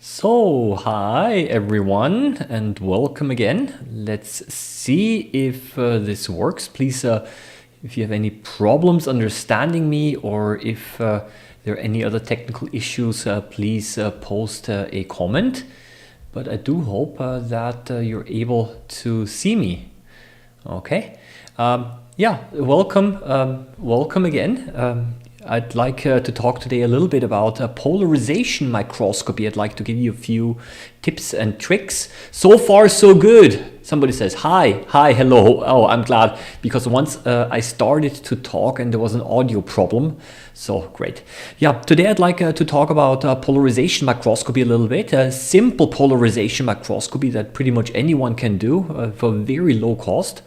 So, hi everyone and welcome again. Let's see if this works. Please, if you have any problems understanding me or if there are any other technical issues, please post a comment. But I do hope that you're able to see me. Okay. Yeah, welcome again. I'd like to talk today a little bit about polarization microscopy. I'd like to give you a few tips and tricks. So far, so good. Somebody says, hi, hello. Oh, I'm glad, because once I started to talk and there was an audio problem. So great. Yeah, today I'd like to talk about polarization microscopy a little bit. Simple polarization microscopy that pretty much anyone can do for very low cost.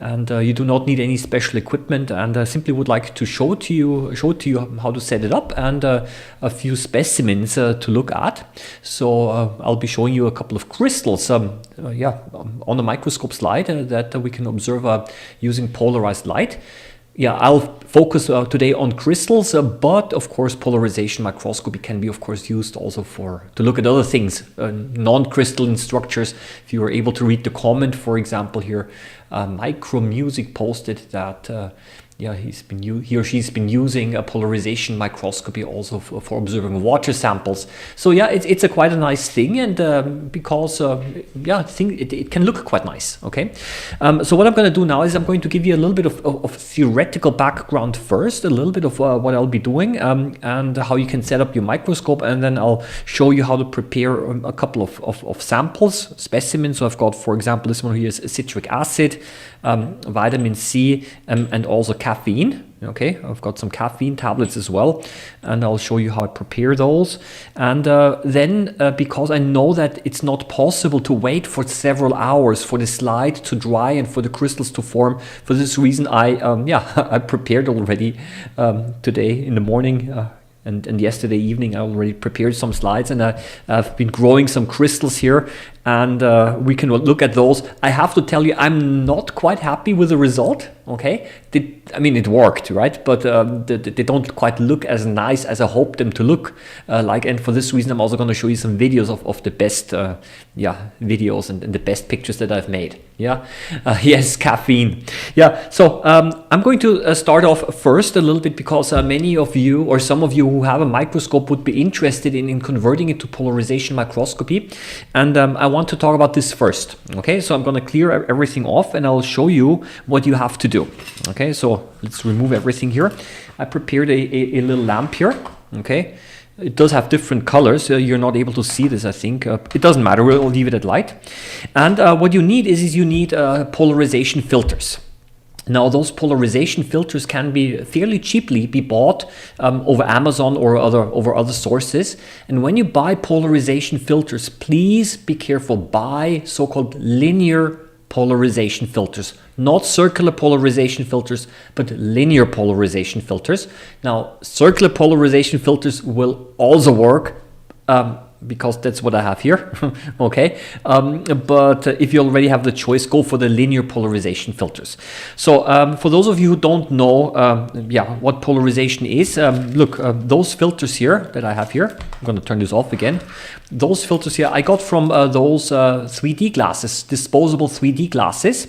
And you do not need any special equipment, and I simply would like to show to you how to set it up and a few specimens to look at. So I'll be showing you a couple of crystals on the microscope slide that we can observe using polarized light. Yeah, I'll focus today on crystals, but of course polarization microscopy can be of course used also to look at other things, non-crystalline structures. If you were able to read the comment, for example, here, Micro Music posted that he or she's been using a polarization microscopy also for observing water samples. So yeah, it's quite a nice thing, and because I think it can look quite nice. Okay, so what I'm going to do now is I'm going to give you a little bit of theoretical background first, a little bit of what I'll be doing, and how you can set up your microscope, and then I'll show you how to prepare a couple of samples, specimens. So I've got, for example, this one here is citric acid, vitamin C, and also caffeine. Okay, I've got some caffeine tablets as well, and I'll show you how I prepare those. And then because I know that it's not possible to wait for several hours for the slide to dry and for the crystals to form, for this reason I prepared already today in the morning. And yesterday evening I already prepared some slides, and I've been growing some crystals here, and we can look at those. I have to tell you, I'm not quite happy with the result. Okay, it worked, right? But they don't quite look as nice as I hoped them to look like. And for this reason, I'm also going to show you some videos of the best videos and the best pictures that I've made. Yeah, yes, caffeine. Yeah, so I'm going to start off first a little bit because many of you, or some of you who have a microscope, would be interested in converting it to polarization microscopy. And I want to talk about this first. Okay, so I'm going to clear everything off and I'll show you what you have to do. Okay, so let's remove everything here. I prepared a little lamp here. Okay, it does have different colors. You're not able to see this, I think. It doesn't matter, we'll leave it at light. And what you need is you need polarization filters. Now, those polarization filters can be fairly cheaply bought over Amazon or over other sources. And when you buy polarization filters, please be careful. Buy so-called linear polarization filters, not circular polarization filters, but linear polarization filters. Now, circular polarization filters will also work because that's what I have here. Okay, but if you already have the choice, go for the linear polarization filters. So for those of you who don't know what polarization is, look, those filters here that I have here, I'm going to turn this off again. Those filters here I got from those 3D glasses, disposable 3D glasses.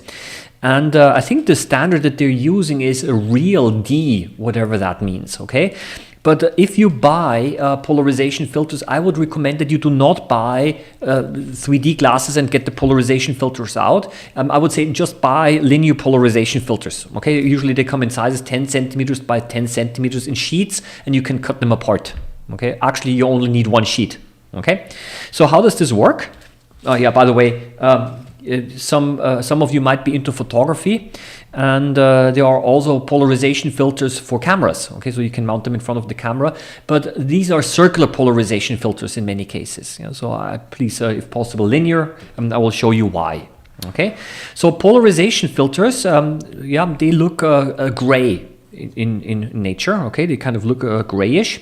And I think the standard that they're using is a real D, whatever that means. Okay. But if you buy polarization filters, I would recommend that you do not buy 3D glasses and get the polarization filters out. I would say just buy linear polarization filters. Okay, usually they come in sizes 10 centimeters by 10 centimeters in sheets, and you can cut them apart. Okay, actually you only need one sheet. Okay, so how does this work? By the way, some of you might be into photography, and there are also polarization filters for cameras. Okay, so you can mount them in front of the camera, but these are circular polarization filters in many cases. Yeah, so please, if possible, linear, and I will show you why. Okay, so polarization filters, they look gray in nature. Okay, they kind of look grayish,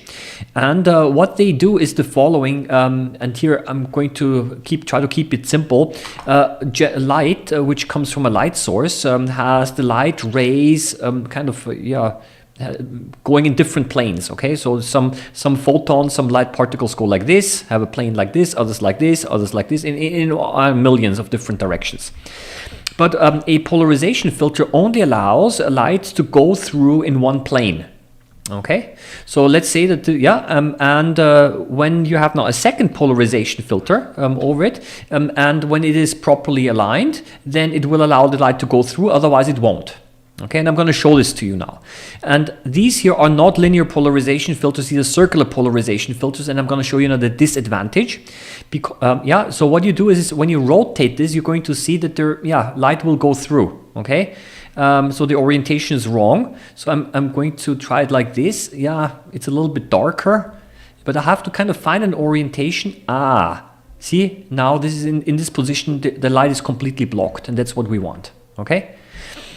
and what they do is the following, and here I'm going to try to keep it simple. Light which comes from a light source has the light rays going in different planes. Okay, so some photons, some light particles go like this, have a plane like this, others like this, others like this, in millions of different directions. But a polarization filter only allows light to go through in one plane. Okay, so let's say that when you have now a second polarization filter over it, and when it is properly aligned, then it will allow the light to go through, otherwise it won't. Okay, and I'm going to show this to you now. And these here are not linear polarization filters, these are circular polarization filters, and I'm going to show you now the disadvantage. Because, so what you do is when you rotate this, you're going to see that light will go through. Okay, so the orientation is wrong. So I'm going to try it like this. Yeah, it's a little bit darker, but I have to kind of find an orientation. See, now this is in this position, the light is completely blocked, and that's what we want. Okay.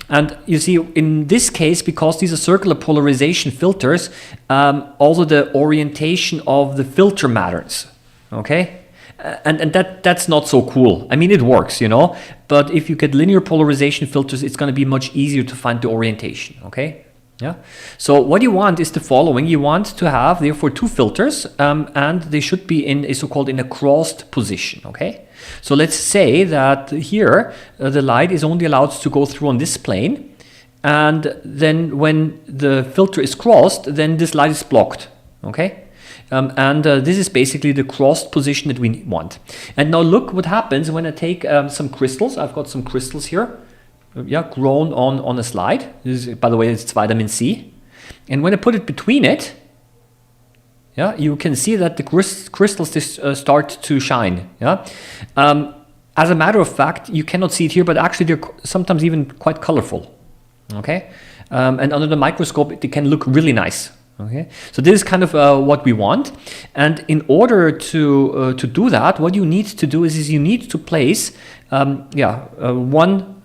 And you see, in this case, because these are circular polarization filters, also the orientation of the filter matters, okay? And that's not so cool. I mean, it works, you know, but if you get linear polarization filters, it's going to be much easier to find the orientation, okay? Yeah. So what you want is the following. You want to have, therefore, two filters, and they should be in a so-called in a crossed position, okay? So let's say that here the light is only allowed to go through on this plane, and then when the filter is crossed, then this light is blocked, okay? This is basically the crossed position that we want. And now look what happens when I take some crystals. I've got some crystals here, grown on a slide. This is, by the way, it's vitamin C. And when I put it between it, you can see that the crystals start to shine. As a matter of fact, you cannot see it here, but actually they're sometimes even quite colorful. Okay, and under the microscope, they can look really nice. Okay, so this is kind of what we want. And in order to do that, what you need to do is you need to place one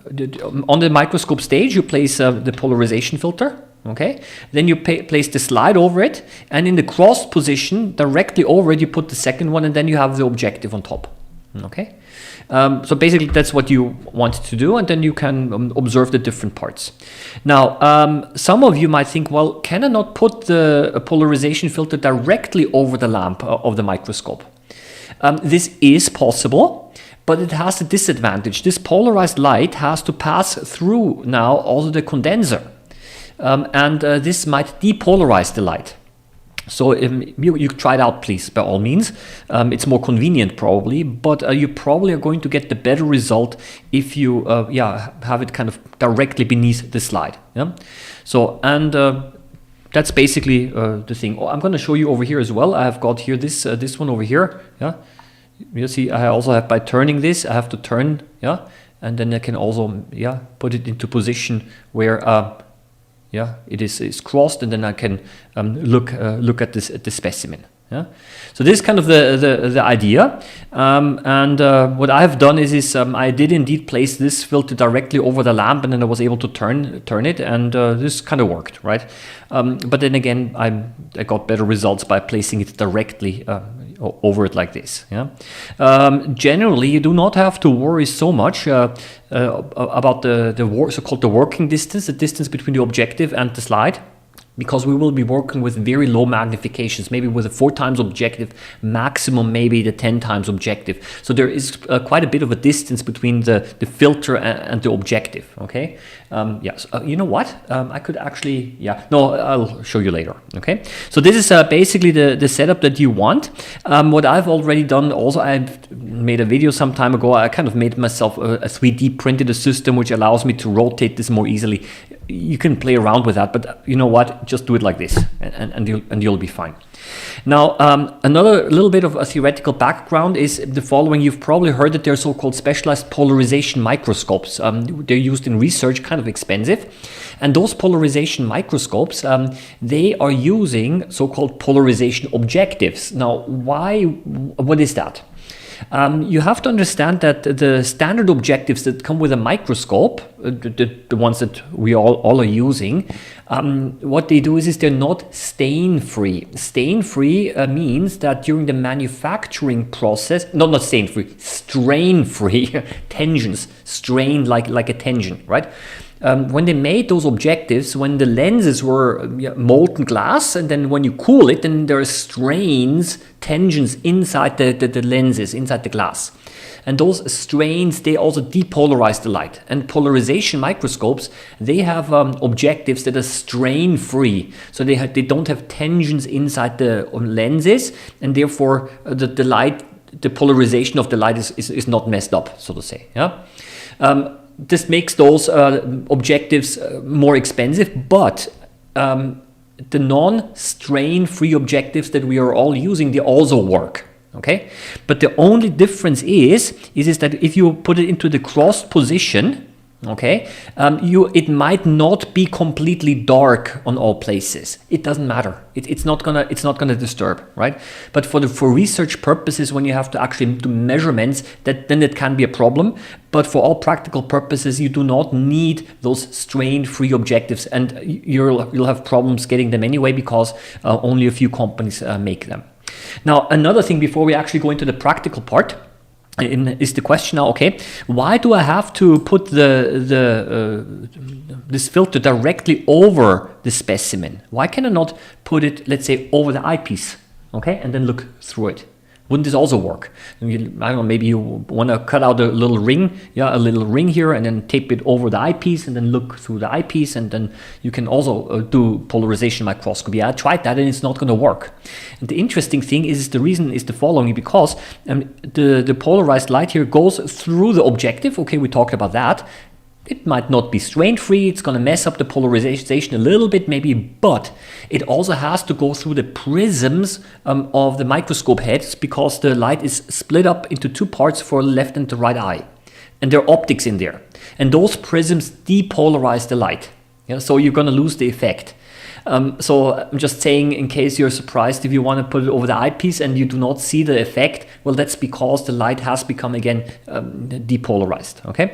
on the microscope stage. You place the polarization filter. Okay, then you place the slide over it, and in the crossed position directly over it you put the second one, and then you have the objective on top. Okay, so basically that's what you want to do, and then you can observe the different parts. Now some of you might think, well, can I not put the polarization filter directly over the lamp of the microscope? This is possible, but it has a disadvantage. This polarized light has to pass through now also the condenser. This might depolarize the light. So you try it out, please, by all means. It's more convenient probably, but you probably are going to get the better result if you have it kind of directly beneath the slide. Yeah. So that's basically the thing. I'm going to show you over here as well. I have got here this one over here. Yeah. You see, I also have, by turning this, I have to turn. Yeah. And then I can also put it into position where it is crossed, and then I can look at the specimen. Yeah, so this is kind of the idea. What I have done is I did indeed place this filter directly over the lamp, and then I was able to turn it, and this kind of worked, right? But then again, I got better results by placing it directly over it like this. Yeah. Generally, you do not have to worry so much about the so-called working distance, the distance between the objective and the slide, because we will be working with very low magnifications, maybe with a 4 times objective, maximum maybe the 10 times objective. So there is quite a bit of a distance between the filter and the objective, okay? So, you know what? I could actually, I'll show you later, okay? So this is basically the setup that you want. What I've already done also, I've made a video some time ago. I kind of made myself a 3D printed system which allows me to rotate this more easily. You can play around with that, but you know what? Just do it like this, and you'll be fine. Now, another little bit of a theoretical background is the following. You've probably heard that there are so-called specialized polarization microscopes. They're used in research, kind of expensive. And those polarization microscopes, they are using so-called polarization objectives. Now, what is that? You have to understand that the standard objectives that come with a microscope, the ones that we all are using, what they do is they're not stain-free. Stain-free means that during the manufacturing process, not stain-free, strain-free, tensions, strain like a tension, right? when they made those objectives, when the lenses were molten glass, and then when you cool it, then there are strains, tensions inside the lenses, inside the glass. And those strains, they also depolarize the light. And polarization microscopes, they have objectives that are strain-free. So they don't have tensions inside the lenses, and therefore the light, the polarization of the light is not messed up, so to say. Yeah. This makes those objectives more expensive, but the non-strain-free objectives that we are all using, they also work. Okay, but the only difference is that if you put it into the crossed position, okay, it might not be completely dark on all places. It doesn't matter. It's not gonna disturb, right? But for research purposes, when you have to actually do measurements, then it can be a problem. But for all practical purposes, you do not need those strain-free objectives, and you'll have problems getting them anyway because only a few companies make them. Now, another thing before we actually go into the practical part is the question now, okay, why do I have to put this filter directly over the specimen? Why can I not put it, let's say, over the eyepiece, okay, and then look through it? Wouldn't this also work? I don't know, maybe you want to cut out a little ring, a little ring here, and then tape it over the eyepiece and then look through the eyepiece, and then you can also do polarization microscopy. I tried that and it's not going to work. And the interesting thing is, the reason is the following, because the polarized light here goes through the objective. Okay, we talked about that. It might not be strain-free, it's going to mess up the polarization a little bit maybe, but it also has to go through the prisms of the microscope heads, because the light is split up into two parts for the left and the right eye. And there are optics in there. And those prisms depolarize the light. So you're going to lose the effect. So I'm just saying, in case you're surprised, if you want to put it over the eyepiece and you do not see the effect, well, that's because the light has become again depolarized. Okay,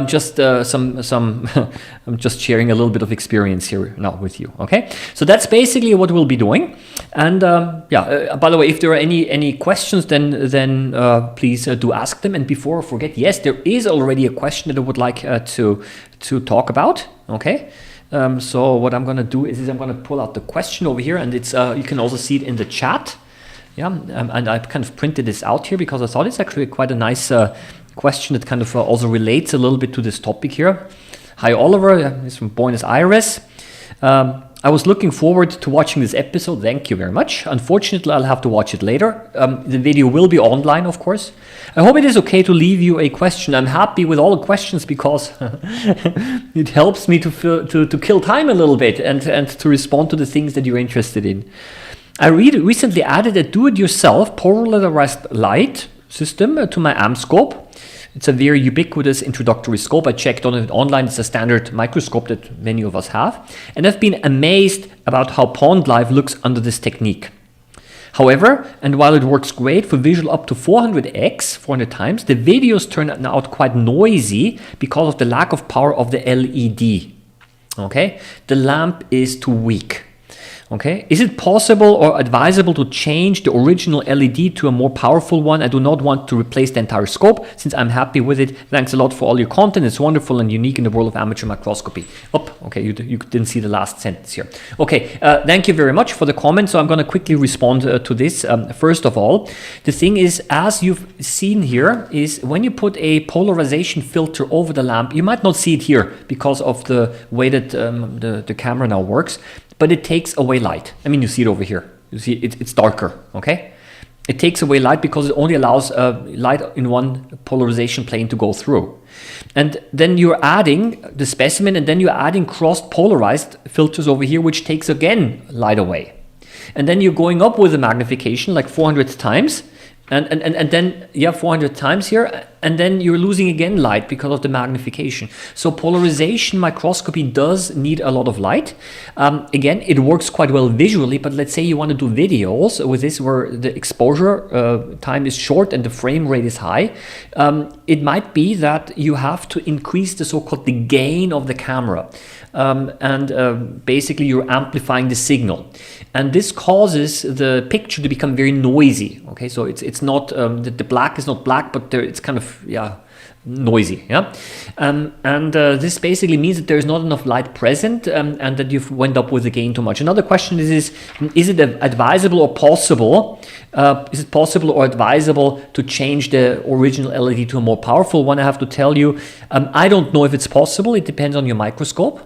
just I'm just sharing a little bit of experience here now with you. Okay, so that's basically what we'll be doing. And by the way, if there are any questions, then please do ask them. And before I forget, yes, there is already a question that I would like to talk about. Okay. So what I'm going to do is I'm going to pull out the question over here, and it's you can also see it in the chat. Yeah, and I've kind of printed this out here because I thought it's actually quite a nice question that kind of also relates a little bit to this topic here. Hi, Oliver. He's from Buenos Aires. I was looking forward to watching this episode. Thank you very much. Unfortunately, I'll have to watch it later. The video will be online, of course. I hope it is okay to leave you a question. I'm happy with all the questions because it helps me to kill time a little bit and to respond to the things that you're interested in. I recently added a do-it-yourself polarized light system to my Amscope. It's a very ubiquitous introductory scope. I checked on it online. It's a standard microscope that many of us have. And I've been amazed about how pond life looks under this technique. However, and while it works great for visual up to 400x, 400 times, the videos turn out quite noisy because of the lack of power of the LED. Okay, the lamp is too weak. Okay, is it possible or advisable to change the original LED to a more powerful one? I do not want to replace the entire scope since I'm happy with it. Thanks a lot for all your content. It's wonderful and unique in the world of amateur microscopy. Okay, you didn't see the last sentence here. Okay, thank you very much for the comment. So I'm going to quickly respond to this. First of all, the thing is, as you've seen here, is when you put a polarization filter over the lamp, you might not see it here because of the way that the camera now works. But it takes away light. I mean, you see it over here. You see it's darker, okay? It takes away light because it only allows light in one polarization plane to go through. And then you're adding the specimen, and then you're adding crossed polarized filters over here, which takes again light away. And then you're going up with the magnification like 400 times. And then, 400 times here, and then you're losing again light because of the magnification. So polarization microscopy does need a lot of light. Again, it works quite well visually, but let's say you want to do videos with this where the exposure time is short and the frame rate is high. It might be that you have to increase the so-called the gain of the camera. Basically you're amplifying the signal. And this causes the picture to become very noisy. Okay, so it's not the black is not black, but it's kind of noisy. Yeah, this basically means that there's not enough light present, and that you've went up with the gain too much. Another question is it advisable or possible? Is it possible or advisable to change the original LED to a more powerful one? I have to tell you, I don't know if it's possible. It depends on your microscope.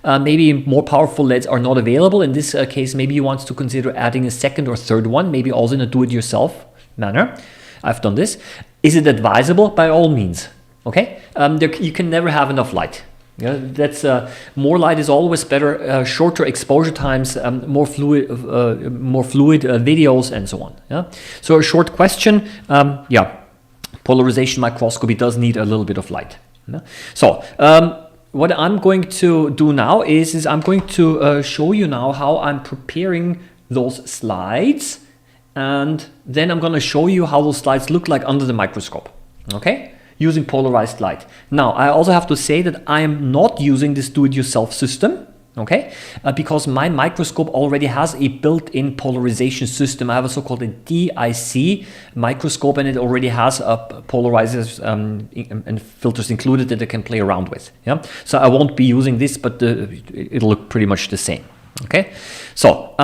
Maybe more powerful LEDs are not available. In this case, maybe you want to consider adding a second or third one, maybe also in a do-it-yourself manner. I've done this. Is it advisable? By all means. Okay, you can never have enough light. Yeah, that's more light is always better. Shorter exposure times, more fluid videos, and so on. Yeah. So a short question. Yeah, polarization microscopy does need a little bit of light. Yeah? So what I'm going to do now is I'm going to show you now how I'm preparing those slides, and then I'm going to show you how those slides look like under the microscope. Okay. Using polarized light. Now, I also have to say that I am not using this do-it-yourself system, okay? Because my microscope already has a built-in polarization system. I have a so-called a DIC microscope, and it already has polarizers and filters included that I can play around with. Yeah, so I won't be using this, but it'll look pretty much the same. Okay, so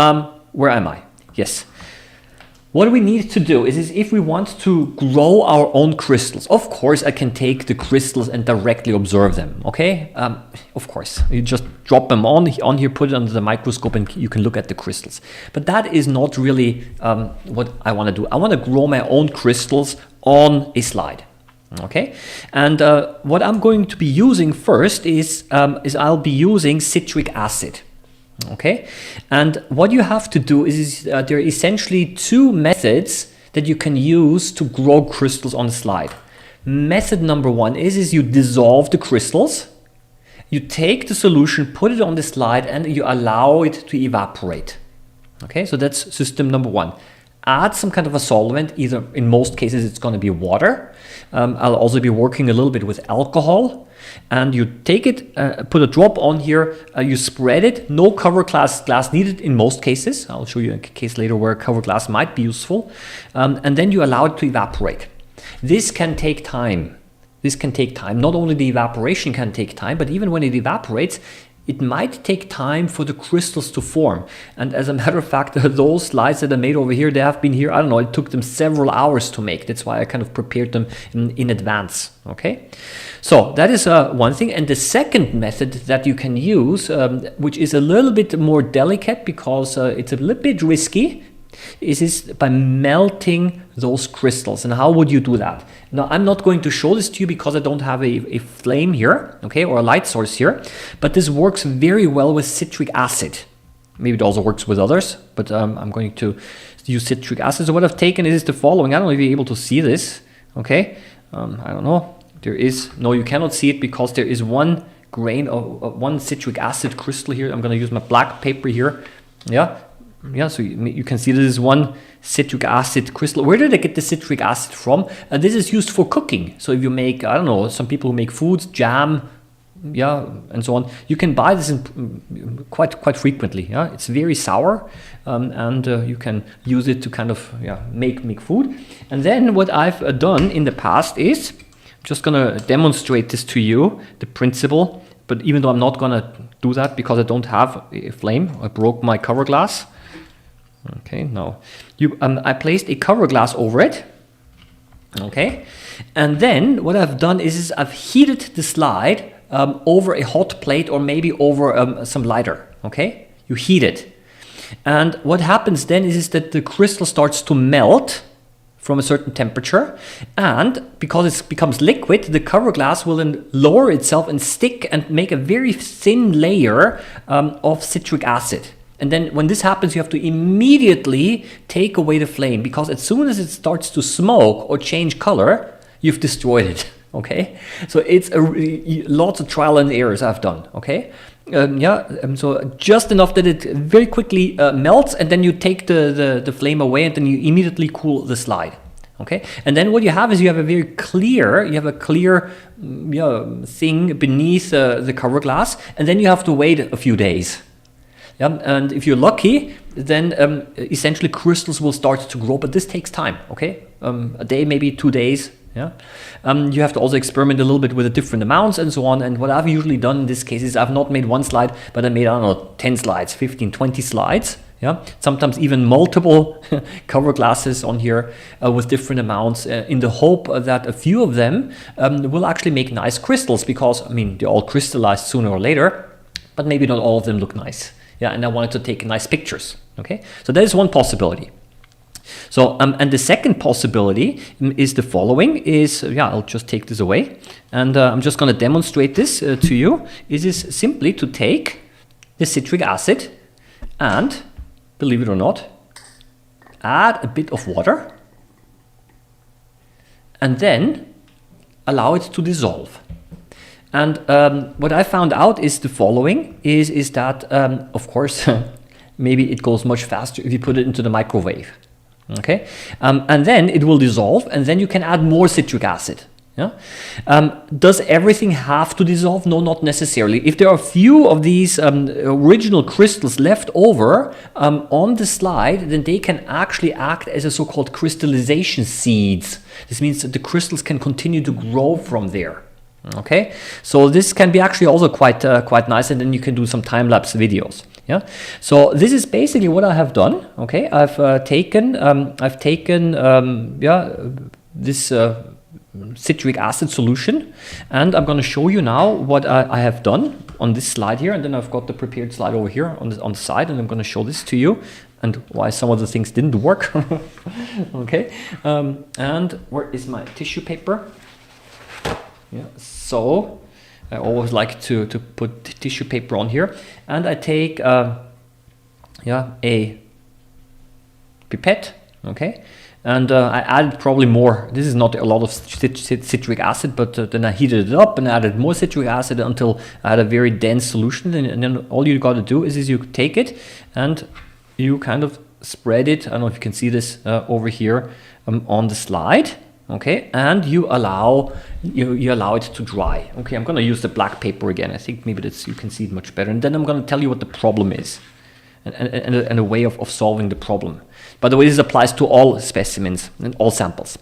where am I? Yes. What we need to do is if we want to grow our own crystals, of course I can take the crystals and directly observe them, okay? Of course, you just drop them on here, put it under the microscope, and you can look at the crystals. But that is not really what I want to do. I want to grow my own crystals on a slide, okay? And what I'm going to be using first is I'll be using citric acid. Okay, and what you have to do is there are essentially two methods that you can use to grow crystals on a slide. Method number one is you dissolve the crystals, you take the solution, put it on the slide, and you allow it to evaporate. Okay, so that's system number one. Add some kind of a solvent, either in most cases it's going to be water. I'll also be working a little bit with alcohol. And you take it, put a drop on here, you spread it, no cover glass needed in most cases. I'll show you a case later where cover glass might be useful. And then you allow it to evaporate. This can take time. This can take time. Not only the evaporation can take time, but even when it evaporates, it might take time for the crystals to form. And as a matter of fact, those slides that I made over here, they have been here, I don't know, it took them several hours to make. That's why I kind of prepared them in advance, okay? So that is one thing. And the second method that you can use, which is a little bit more delicate because it's a little bit risky, is by melting those crystals. And how would you do that? Now, I'm not going to show this to you because I don't have a flame here, okay, or a light source here, but this works very well with citric acid. Maybe it also works with others, but I'm going to use citric acid. So what I've taken is the following. I don't know if you're able to see this, okay? I don't know. There is, no, you cannot see it because there is one grain of one citric acid crystal here. I'm going to use my black paper here. Yeah. Yeah, so you can see this is one citric acid crystal. Where did I get the citric acid from? This is used for cooking. So if you make, I don't know, some people who make foods, jam, yeah, and so on, you can buy this in quite frequently. Yeah, it's very sour, and you can use it to kind of make food. And then what I've done in the past is just gonna demonstrate this to you, the principle. But even though I'm not gonna do that because I don't have a flame, I broke my cover glass. Okay, now I placed a cover glass over it. Okay, and then what I've done is I've heated the slide over a hot plate or maybe over some lighter. Okay, you heat it, and what happens then is that the crystal starts to melt from a certain temperature, and because it becomes liquid, the cover glass will then lower itself and stick and make a very thin layer of citric acid. And then when this happens, you have to immediately take away the flame, because as soon as it starts to smoke or change color, you've destroyed it. Okay, so it's lots of trial and errors I've done. Okay, so just enough that it very quickly melts, and then you take the flame away, and then you immediately cool the slide. Okay, and then what you have is you have a clear thing beneath the cover glass, and then you have to wait a few days. Yeah, and if you're lucky, then essentially crystals will start to grow, but this takes time. Okay, a day, maybe 2 days. Yeah, you have to also experiment a little bit with the different amounts and so on. And what I've usually done in this case is I've not made one slide, but I made, I don't know, 10 slides, 15, 20 slides. Yeah, sometimes even multiple cover glasses on here with different amounts in the hope that a few of them will actually make nice crystals, because, I mean, they all crystallize sooner or later, but maybe not all of them look nice. Yeah, and I wanted to take nice pictures. Okay, so that is one possibility. So, and the second possibility is the following, is, yeah, I'll just take this away, and I'm just going to demonstrate this to you. It is simply to take the citric acid and, believe it or not, add a bit of water and then allow it to dissolve. And what I found out is the following, is that, of course, maybe it goes much faster if you put it into the microwave. Okay, and then it will dissolve, and then you can add more citric acid. Yeah, does everything have to dissolve? No, not necessarily. If there are a few of these original crystals left over on the slide, then they can actually act as a so-called crystallization seeds. This means that the crystals can continue to grow from there. Okay, so this can be actually also quite nice, and then you can do some time-lapse videos. Yeah, so this is basically what I have done. Okay, I've taken this citric acid solution, and I'm going to show you now what I have done on this slide here, and then I've got the prepared slide over here on the side, and I'm going to show this to you and why some of the things didn't work. Okay, and where is my tissue paper? Yeah, so I always like to put tissue paper on here, and I take a pipette, okay, and I added probably more. This is not a lot of citric acid, but then I heated it up and added more citric acid until I had a very dense solution. And then all you got to do is you take it and you kind of spread it. I don't know if you can see this over here on the slide. Okay, and you allow it to dry. Okay, I'm going to use the black paper again. I think maybe you can see it much better. And then I'm going to tell you what the problem is, and a way of solving the problem. By the way, this applies to all specimens and all samples.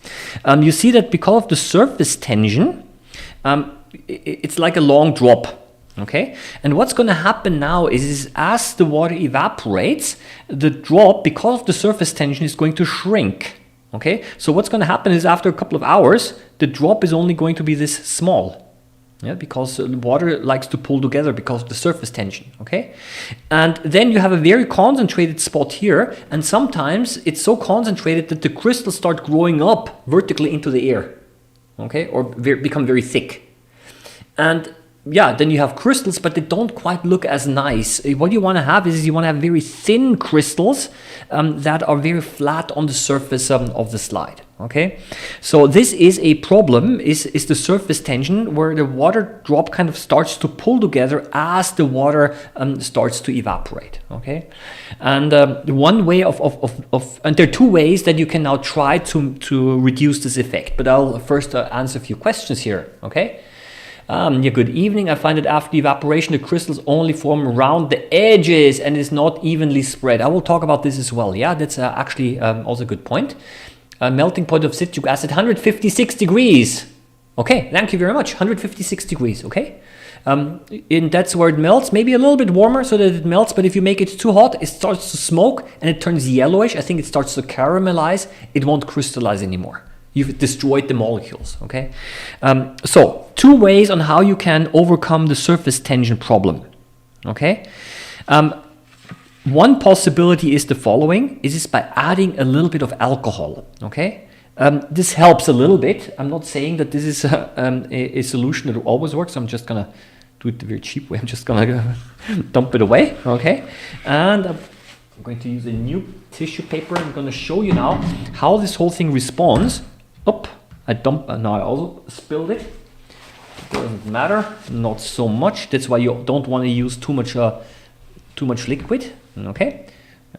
You see that because of the surface tension, it's like a long drop. Okay, and what's going to happen now is as the water evaporates, the drop, because of the surface tension, is going to shrink. Okay, so what's going to happen is after a couple of hours, the drop is only going to be this small. Yeah, because the water likes to pull together because of the surface tension. Okay, and then you have a very concentrated spot here, and sometimes it's so concentrated that the crystals start growing up vertically into the air. Okay, or become very thick. And yeah, then you have crystals, but they don't quite look as nice. What you want to have is you want to have very thin crystals that are very flat on the surface of the slide. Okay, so this is a problem, is the surface tension, where the water drop kind of starts to pull together as the water starts to evaporate. Okay, and one way and there are two ways that you can now try to reduce this effect. But I'll first answer a few questions here. Okay. Yeah, good evening. I find that after evaporation, the crystals only form around the edges and is not evenly spread. I will talk about this as well. Yeah, that's actually also a good point. Melting point of citric acid, 156 degrees. Okay, thank you very much. 156 degrees, okay? And that's where it melts. Maybe a little bit warmer so that it melts, but if you make it too hot, it starts to smoke and it turns yellowish. I think it starts to caramelize. It won't crystallize anymore. You've destroyed the molecules, okay? So, two ways on how you can overcome the surface tension problem, okay? One possibility is the following, is by adding a little bit of alcohol, okay? This helps a little bit. I'm not saying that this is a solution that always works. I'm just gonna do it the very cheap way. I'm just gonna dump it away, okay? And I'm going to use a new tissue paper. I'm gonna show you now how this whole thing responds. Up, now I also spilled it. It doesn't matter, not so much. That's why you don't want to use too much liquid. Okay,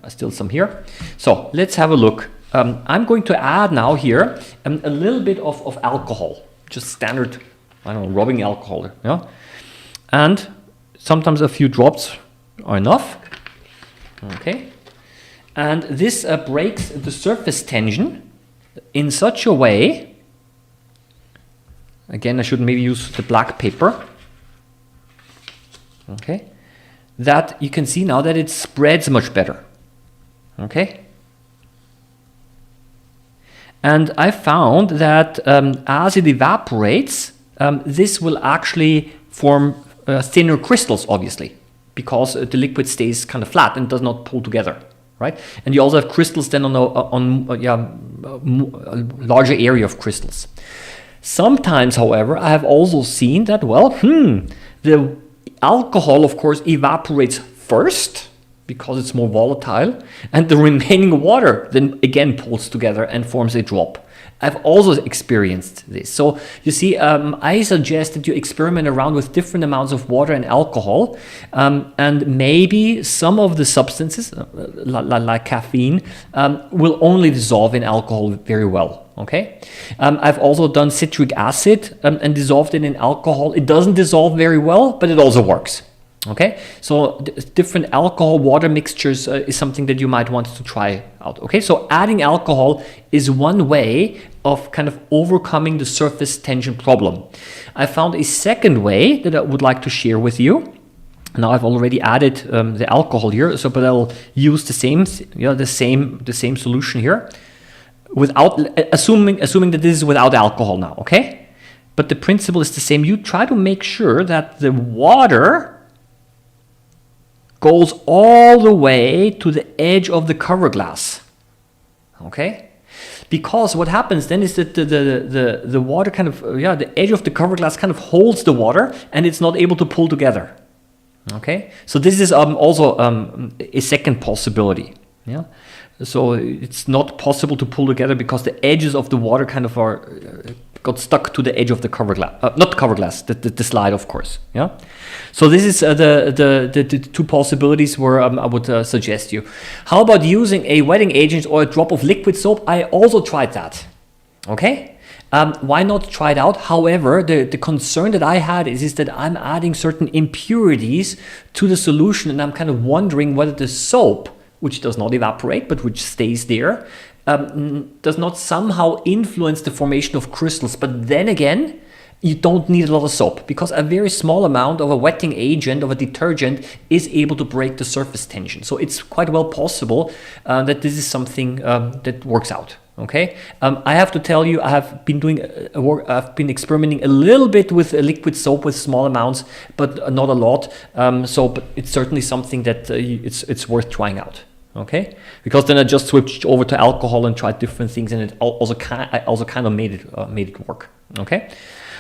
still some here. So let's have a look. I'm going to add now here a little bit of alcohol, just standard, I don't know, rubbing alcohol. Yeah, and sometimes a few drops are enough. Okay, and this breaks the surface tension in such a way again, I should maybe use the black paper. Okay, that you can see now that it spreads much better. Okay, and I found that as it evaporates, this will actually form thinner crystals, obviously, because the liquid stays kind of flat and does not pull together, right? And you also have crystals then on a larger area of crystals. Sometimes, however, I have also seen that, well, the alcohol, of course, evaporates first because it's more volatile, and the remaining water then again pulls together and forms a drop. I've also experienced this. So you see, I suggest that you experiment around with different amounts of water and alcohol, and maybe some of the substances, like caffeine, will only dissolve in alcohol very well. Okay, I've also done citric acid and dissolved it in alcohol. It doesn't dissolve very well, but it also works. Okay, so different alcohol water mixtures is something that you might want to try out. Okay, so adding alcohol is one way of kind of overcoming the surface tension problem. I found a second way that I would like to share with you. Now I've already added the alcohol here, so but I'll use the same, the same solution here, without assuming that this is without alcohol now. Okay, but the principle is the same. You try to make sure that the water goes all the way to the edge of the cover glass. Okay, because what happens then is that the water kind of the edge of the cover glass kind of holds the water and it's not able to pull together. Okay, so this is also a second possibility. Yeah, so it's not possible to pull together because the edges of the water kind of got stuck to the edge of the cover glass, not cover glass, the slide, of course. Yeah, so this is the two possibilities where I would suggest you. How about using a wetting agent or a drop of liquid soap? I also tried that. Okay, why not try it out? However, the concern that I had is that I'm adding certain impurities to the solution, and I'm kind of wondering whether the soap, which does not evaporate but which stays there, does not somehow influence the formation of crystals. But then again, you don't need a lot of soap, because a very small amount of a wetting agent, of a detergent, is able to break the surface tension. So it's quite well possible that this is something that works out. Okay, I have to tell you, I have been doing I've been experimenting a little bit with liquid soap with small amounts, but not a lot. But it's certainly something that it's worth trying out. Okay, because then I just switched over to alcohol and tried different things, and it also kind of made it work. Okay,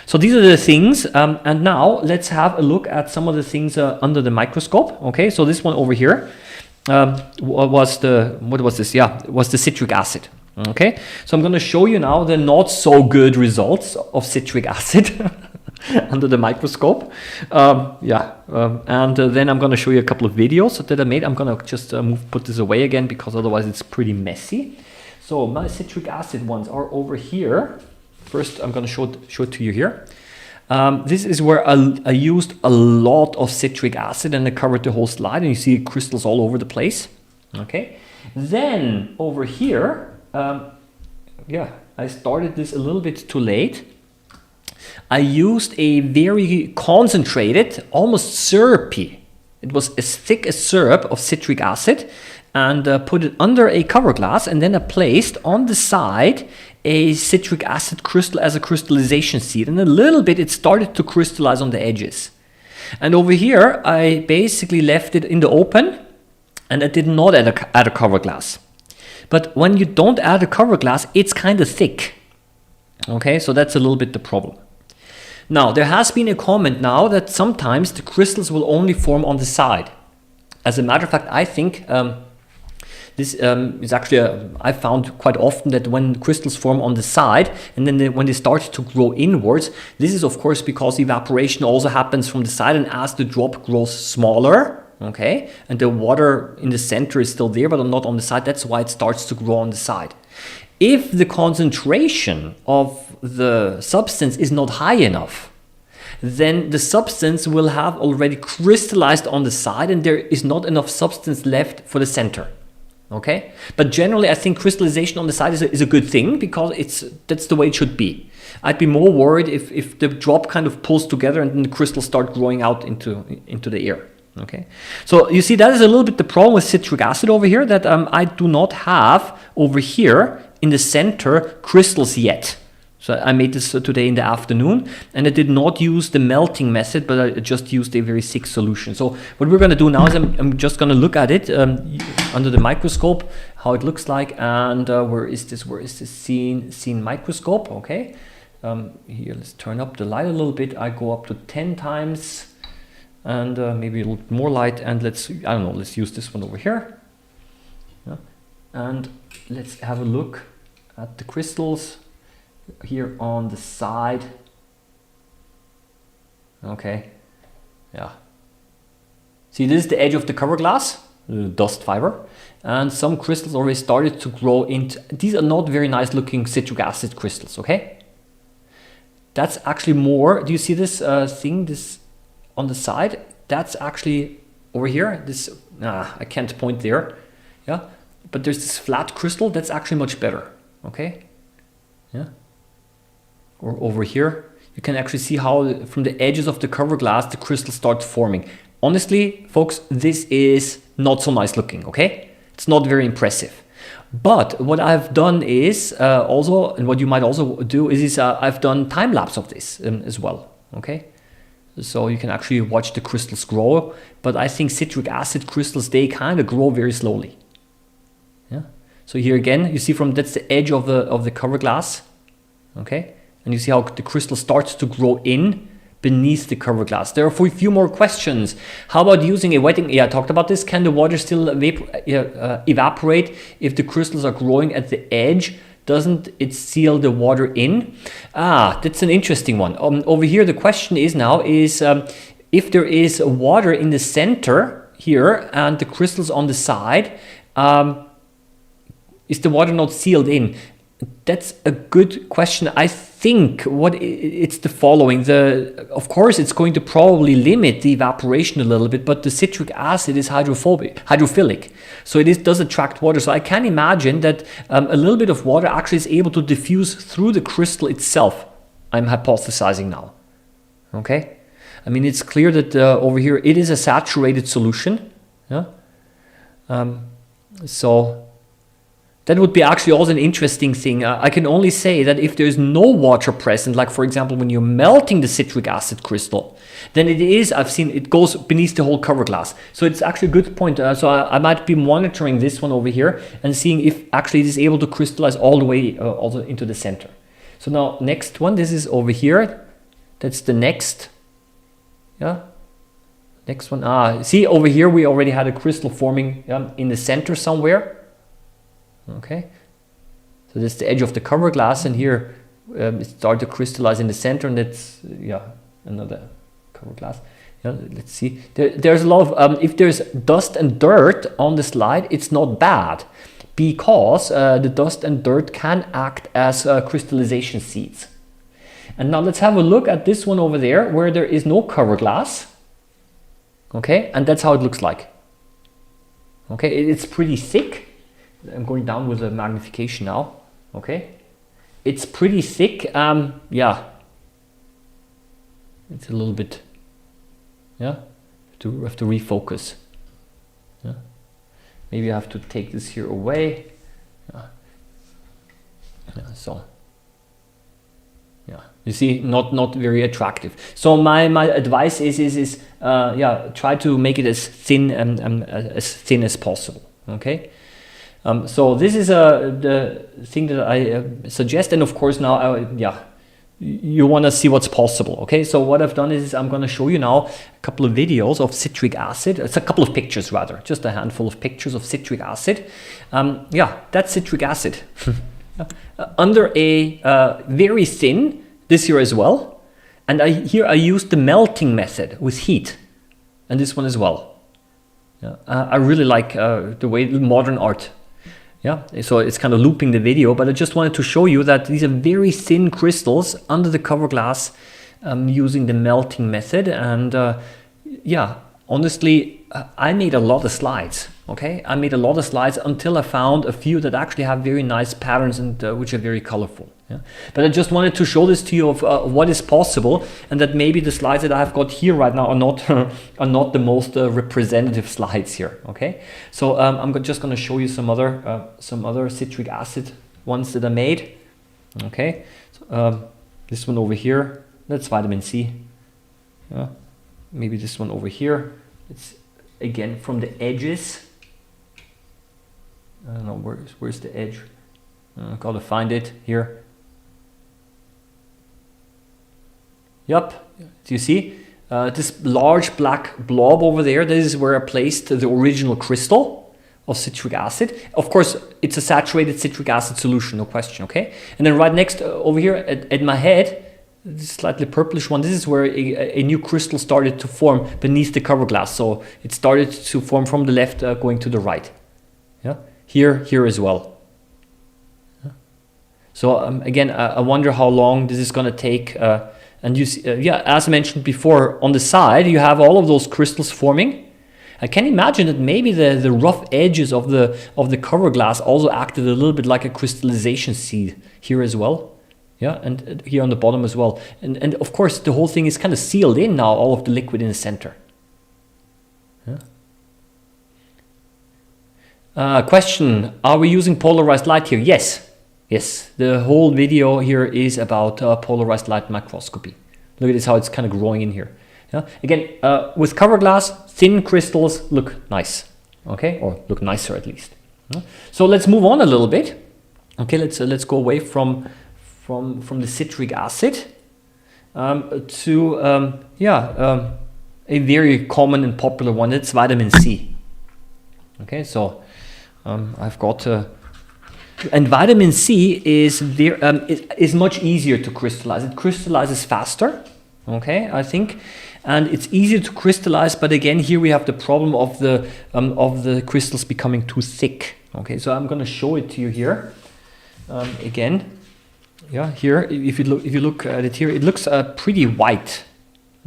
so these are the things, and now let's have a look at some of the things under the microscope. Okay, so this one over here was the citric acid. Okay, so I'm going to show you now the not so good results of citric acid under the microscope. And then I'm going to show you a couple of videos that I made. I'm going to just put this away again, because otherwise it's pretty messy. So my citric acid ones are over here. First, I'm going to show it to you here. This is where I used a lot of citric acid, and I covered the whole slide, and you see crystals all over the place. Okay, then over here, I started this a little bit too late. I used a very concentrated, almost syrupy, it was as thick as syrup of citric acid, and put it under a cover glass, and then I placed on the side a citric acid crystal as a crystallization seed, and a little bit it started to crystallize on the edges. And over here I basically left it in the open, and I did not add a cover glass. But when you don't add a cover glass, it's kind of thick. Okay, so that's a little bit the problem. Now, there has been a comment now that sometimes the crystals will only form on the side. As a matter of fact, I think this is actually, I found quite often that when crystals form on the side, and then when they start to grow inwards, this is of course because evaporation also happens from the side, and as the drop grows smaller, okay, and the water in the center is still there but not on the side, that's why it starts to grow on the side. If the concentration of the substance is not high enough, then the substance will have already crystallized on the side, and there is not enough substance left for the center. Okay, but generally I think crystallization on the side is a good thing, because that's the way it should be. I'd be more worried if the drop kind of pulls together and then the crystals start growing out into the air. Okay, so you see that is a little bit the problem with citric acid over here, that I do not have over here in the center crystals yet. So I made this today in the afternoon, and I did not use the melting method, but I just used a very thick solution. So what we're going to do now is I'm just going to look at it under the microscope, how it looks like, and where is this scene microscope? Okay, here, let's turn up the light a little bit. I go up to 10 times, and maybe a little more light, and let's use this one over here. Yeah. And let's have a look at the crystals here on the side. Okay, yeah. See, this is the edge of the cover glass, the dust fiber, and some crystals already started to grow into. These are not very nice looking citric acid crystals. Okay, that's actually more. Do you see this this on the side? That's actually over here. This I can't point there. Yeah, but there's this flat crystal that's actually much better. Okay, yeah. Or over here, you can actually see how from the edges of the cover glass the crystals start forming. Honestly, folks, this is not so nice looking, okay? It's not very impressive. But what I've done is also, and what you might also do is I've done time lapse of this as well, okay? So you can actually watch the crystals grow, but I think citric acid crystals, they kind of grow very slowly. Yeah. So here again, you see that's the edge of the cover glass, okay? And you see how the crystal starts to grow in beneath the cover glass. There are a few more questions. How about using a wetting? Yeah, I talked about this. Can the water still evaporate if the crystals are growing at the edge? Doesn't it seal the water in? That's an interesting one. Over here, the question is now if there is water in the center here and the crystals on the side, is the water not sealed in? That's a good question. I think it's the following. Of course, it's going to probably limit the evaporation a little bit, but the citric acid is hydrophilic. So it does attract water. So I can imagine that a little bit of water actually is able to diffuse through the crystal itself. I'm hypothesizing now. Okay? I mean, it's clear that over here it is a saturated solution. Yeah. So that would be actually also an interesting thing. I can only say that if there's no water present, like for example, when you're melting the citric acid crystal, then I've seen it goes beneath the whole cover glass. So it's actually a good point. So I might be monitoring this one over here and seeing if actually it is able to crystallize all the way also into the center. So now next one, this is over here. That's the next. Yeah. Next one. See over here, we already had a crystal forming in the center somewhere. Okay, so that's the edge of the cover glass, and here it started to crystallize in the center, and that's another cover glass. Yeah, let's see. There's a lot of if there's dust and dirt on the slide, it's not bad, because the dust and dirt can act as crystallization seeds. And now let's have a look at this one over there, where there is no cover glass. Okay, and that's how it looks like. Okay, it's pretty thick. I'm going down with the magnification now. Okay, it's pretty thick. Yeah, it's a little bit. Yeah, have to refocus. Yeah, maybe I have to take this here away. Yeah. So. Yeah, you see, not very attractive. So my advice is try to make it as thin as possible. Okay. So this is the thing that I suggest, and of course now, you want to see what's possible. Okay, so what I've done is I'm going to show you now a couple of videos of citric acid. It's a couple of pictures rather, just a handful of pictures of citric acid. That's citric acid under a very thin, this here as well, and here I used the melting method with heat, and this one as well. Yeah, I really like the way modern art. Yeah, so it's kind of looping the video, but I just wanted to show you that these are very thin crystals under the cover glass using the melting method. And honestly, I made a lot of slides. Okay, I made a lot of slides until I found a few that actually have very nice patterns and which are very colorful. Yeah? But I just wanted to show this to you of what is possible, and that maybe the slides that I've got here right now are not are not the most representative slides here. Okay, so I'm just going to show you some other citric acid ones that I made. Okay, so, this one over here, that's vitamin C. Maybe this one over here, it's again from the edges. I don't know, where's the edge? Gotta find it here. Yep, do you see? This large black blob over there, this is where I placed the original crystal of citric acid. Of course, it's a saturated citric acid solution, no question, okay? And then right next over here at my head, this slightly purplish one, this is where a new crystal started to form beneath the cover glass. So it started to form from the left going to the right. Yeah. Here as well. So again, I wonder how long this is going to take. And you see, yeah, as I mentioned before, on the side you have all of those crystals forming. I can imagine that maybe the rough edges of the cover glass also acted a little bit like a crystallization seed here as well. Yeah, and here on the bottom as well. And of course, the whole thing is kind of sealed in now, all of the liquid in the center. Yeah. Question, are we using polarized light here? Yes, yes. The whole video here is about polarized light microscopy. Look at this, how it's kind of growing in here. Yeah. Again, with cover glass, thin crystals look nice, okay, or look nicer at least. Yeah. So let's move on a little bit. Okay, let's go away from the citric acid to a very common and popular one. It's vitamin C. Okay, so I've got and vitamin C is much easier to crystallize. It crystallizes faster, okay, I think, and it's easier to crystallize. But again, here we have the problem of the crystals becoming too thick. Okay, so I'm going to show it to you here again. Yeah, here if you look at it here, it looks pretty white.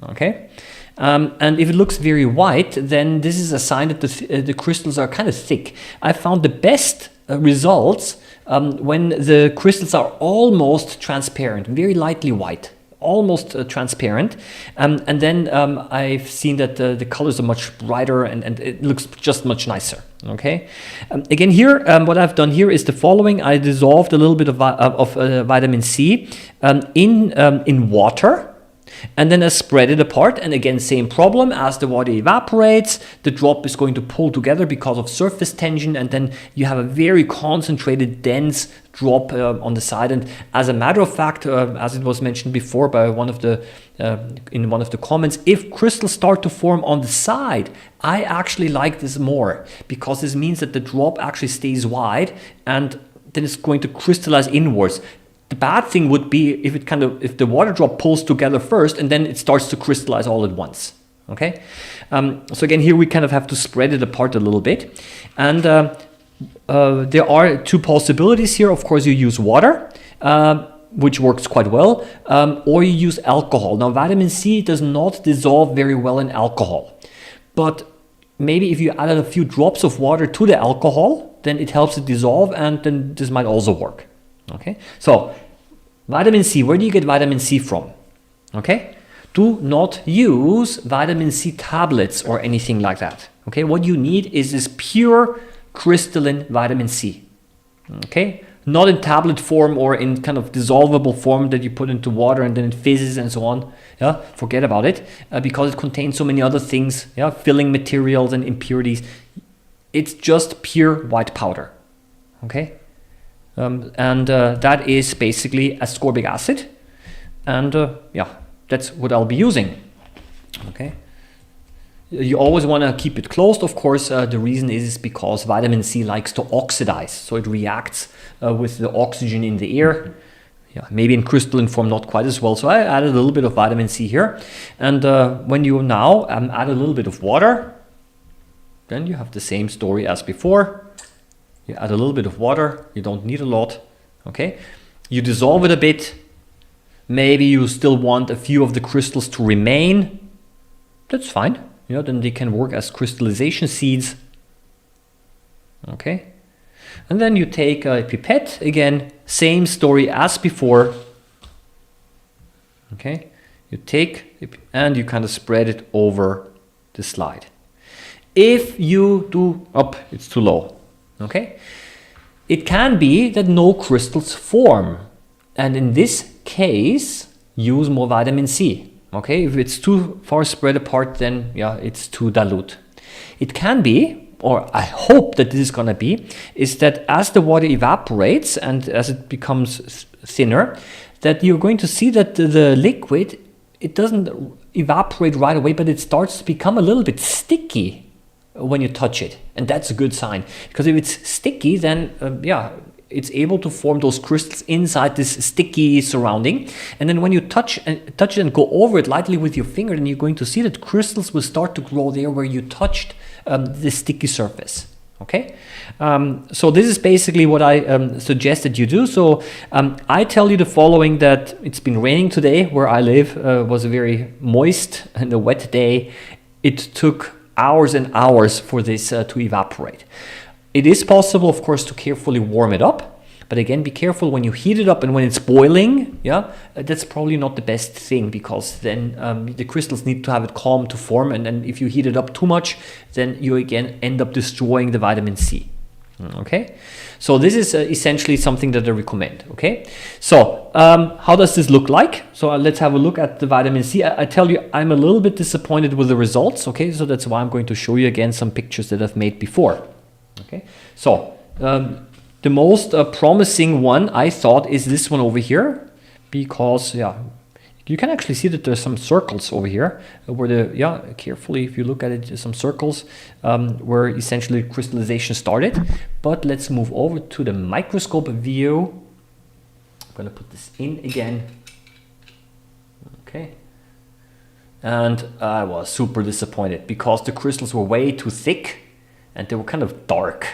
Okay. And if it looks very white, then this is a sign that the crystals are kind of thick. I found the best results when the crystals are almost transparent, very lightly white, almost transparent. And then I've seen that the colors are much brighter and it looks just much nicer. Okay. Again, here, what I've done here is the following. I dissolved a little bit of vitamin C in water. And then I spread it apart, and again, same problem. As the water evaporates, the drop is going to pull together because of surface tension, and then you have a very concentrated, dense drop on the side. And as a matter of fact, as it was mentioned before by in one of the comments, if crystals start to form on the side, I actually like this more, because this means that the drop actually stays wide, and then it's going to crystallize inwards. The bad thing would be if the water drop pulls together first and then it starts to crystallize all at once. Okay, so again, here we kind of have to spread it apart a little bit, and there are two possibilities here. Of course, you use water, which works quite well, or you use alcohol. Now, vitamin C does not dissolve very well in alcohol, but maybe if you added a few drops of water to the alcohol, then it helps it dissolve, and then this might also work. Okay, so vitamin C, where do you get vitamin C from? Okay, do not use vitamin C tablets or anything like that. Okay, what you need is this pure crystalline vitamin C. Okay, not in tablet form or in kind of dissolvable form that you put into water and then it fizzes and so on. Yeah, forget about it, because it contains so many other things, yeah, filling materials and impurities. It's just pure white powder. Okay. That is basically ascorbic acid, and yeah, that's what I'll be using. Okay, you always want to keep it closed, of course. The reason is because vitamin C likes to oxidize, so it reacts with the oxygen in the air. Yeah, maybe in crystalline form not quite as well, so I added a little bit of vitamin C here, and when you now add a little bit of water, then you have the same story as before. You add a little bit of water, you don't need a lot, okay? You dissolve it a bit. Maybe you still want a few of the crystals to remain. That's fine, you know, then they can work as crystallization seeds. Okay, and then you take a pipette, again, same story as before. Okay, you take and you kind of spread it over the slide. If you do, it's too low. Okay, it can be that no crystals form, and in this case, use more vitamin C. Okay, if it's too far spread apart, then yeah, it's too dilute. It can be, or I hope that this is gonna be, is that as the water evaporates and as it becomes thinner, that you're going to see that the liquid, it doesn't evaporate right away, but it starts to become a little bit sticky when you touch it, and that's a good sign, because if it's sticky, then yeah, it's able to form those crystals inside this sticky surrounding, and then when you touch it and go over it lightly with your finger, then you're going to see that crystals will start to grow there where you touched the sticky surface. Okay, so this is basically what I suggest that you do. So I tell you the following, that it's been raining today where I live, was a very moist and a wet day. It took hours and hours for this to evaporate. It is possible, of course, to carefully warm it up, but again, be careful when you heat it up and when it's boiling. Yeah, that's probably not the best thing, because then the crystals need to have it calm to form, and then if you heat it up too much, then you again end up destroying the vitamin C. Okay, so this is essentially something that I recommend. Okay, so how does this look like? So let's have a look at the vitamin C. I tell you, I'm a little bit disappointed with the results. Okay, so that's why I'm going to show you again some pictures that I've made before. Okay, so the most promising one I thought is this one over here, because yeah, you can actually see that there's some circles over here where carefully, if you look at it, there's some circles where essentially crystallization started. But let's move over to the microscope view. I'm going to put this in again. Okay, and I was super disappointed because the crystals were way too thick and they were kind of dark.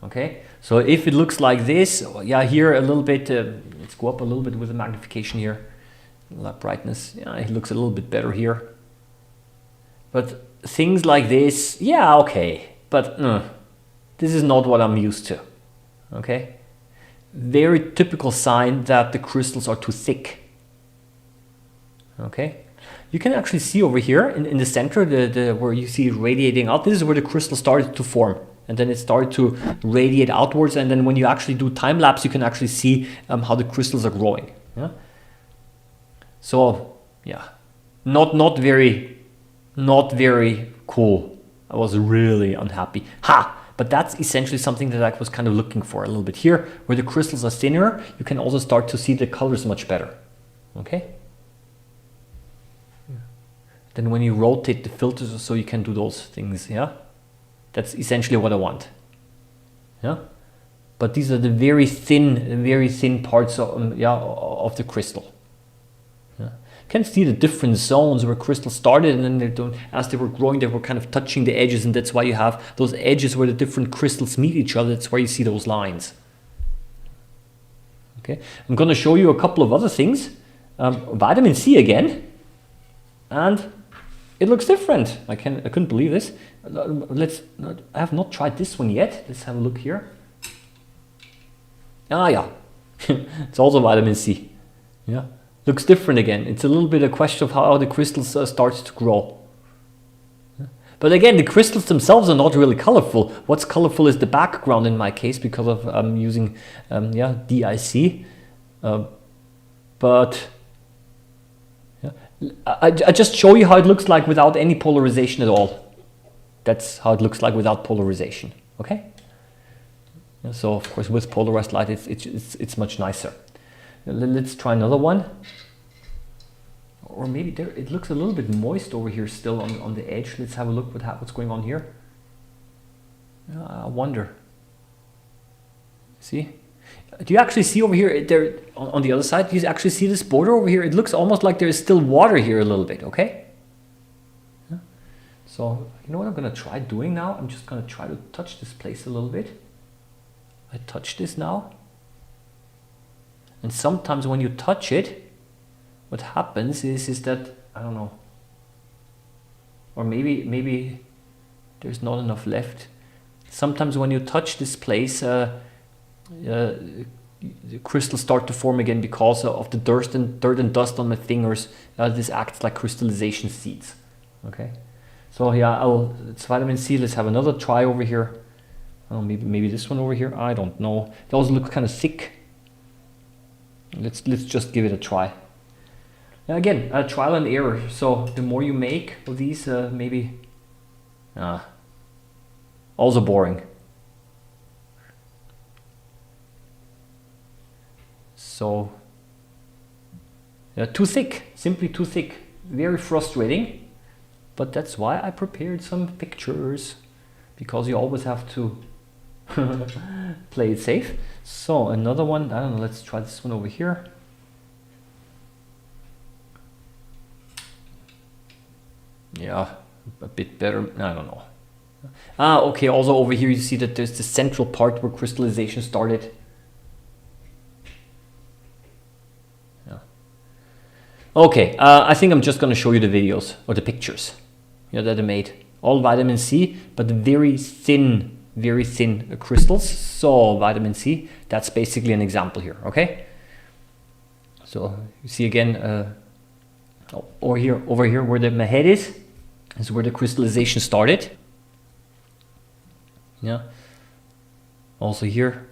Okay, so if it looks like this, yeah, here a little bit, let's go up a little bit with the magnification here, brightness, yeah, it looks a little bit better here. But things like this, yeah, okay, but this is not what I'm used to. Okay, very typical sign that the crystals are too thick. Okay, you can actually see over here in the center, where you see it radiating out, this is where the crystal started to form. And then it started to radiate outwards. And then when you actually do time lapse, you can actually see how the crystals are growing. Yeah. So yeah, not very cool. I was really unhappy. But that's essentially something that I was kind of looking for a little bit here, where the crystals are thinner. You can also start to see the colors much better. Okay. Then when you rotate the filters or so, you can do those things. Yeah. That's essentially what I want. Yeah, but these are the very thin parts of the crystal. Yeah, you can see the different zones where crystals started, and then as they were growing, they were kind of touching the edges, and that's why you have those edges where the different crystals meet each other. That's where you see those lines. Okay, I'm going to show you a couple of other things. Vitamin C again, and it looks different. I couldn't believe this. I have not tried this one yet. Let's have a look here. Yeah, it's also vitamin C. Yeah, looks different again. It's a little bit a question of how the crystals start to grow. But again, the crystals themselves are not really colorful. What's colorful is the background in my case, because of using DIC. But I just show you how it looks like without any polarization at all. That's how it looks like without polarization. Okay. So of course with polarized light, it's much nicer. Let's try another one. Or maybe there it looks a little bit moist over here still on the edge. Let's have a look what's going on here. I wonder. See? Do you actually see over here, there on the other side, do you actually see this border over here? It looks almost like there is still water here a little bit, okay? Yeah. So, you know what I'm going to try doing now? I'm just going to try to touch this place a little bit. I touch this now. And sometimes when you touch it, what happens is that, I don't know, or maybe there's not enough left. sometimes when you touch this place, the crystals start to form again because of the dirt and dust on my fingers. This acts like crystallization seeds. Okay, so yeah, it's vitamin C. Let's have another try over here. Oh, maybe this one over here. I don't know. Those look kind of thick. Let's just give it a try. Again, trial and error. So the more you make of these, maybe also boring. So too thick, simply too thick. Very frustrating. But that's why I prepared some pictures, because you always have to play it safe. So another one, I don't know, let's try this one over here. Yeah, a bit better, I don't know. Okay, also over here you see that there's the central part where crystallization started. Yeah. Okay, I think I'm just going to show you the videos or the pictures that I made. All vitamin C, but very thin crystals. So vitamin C, that's basically an example here. Okay, so you see again over here where my head is where the crystallization started. Yeah, also here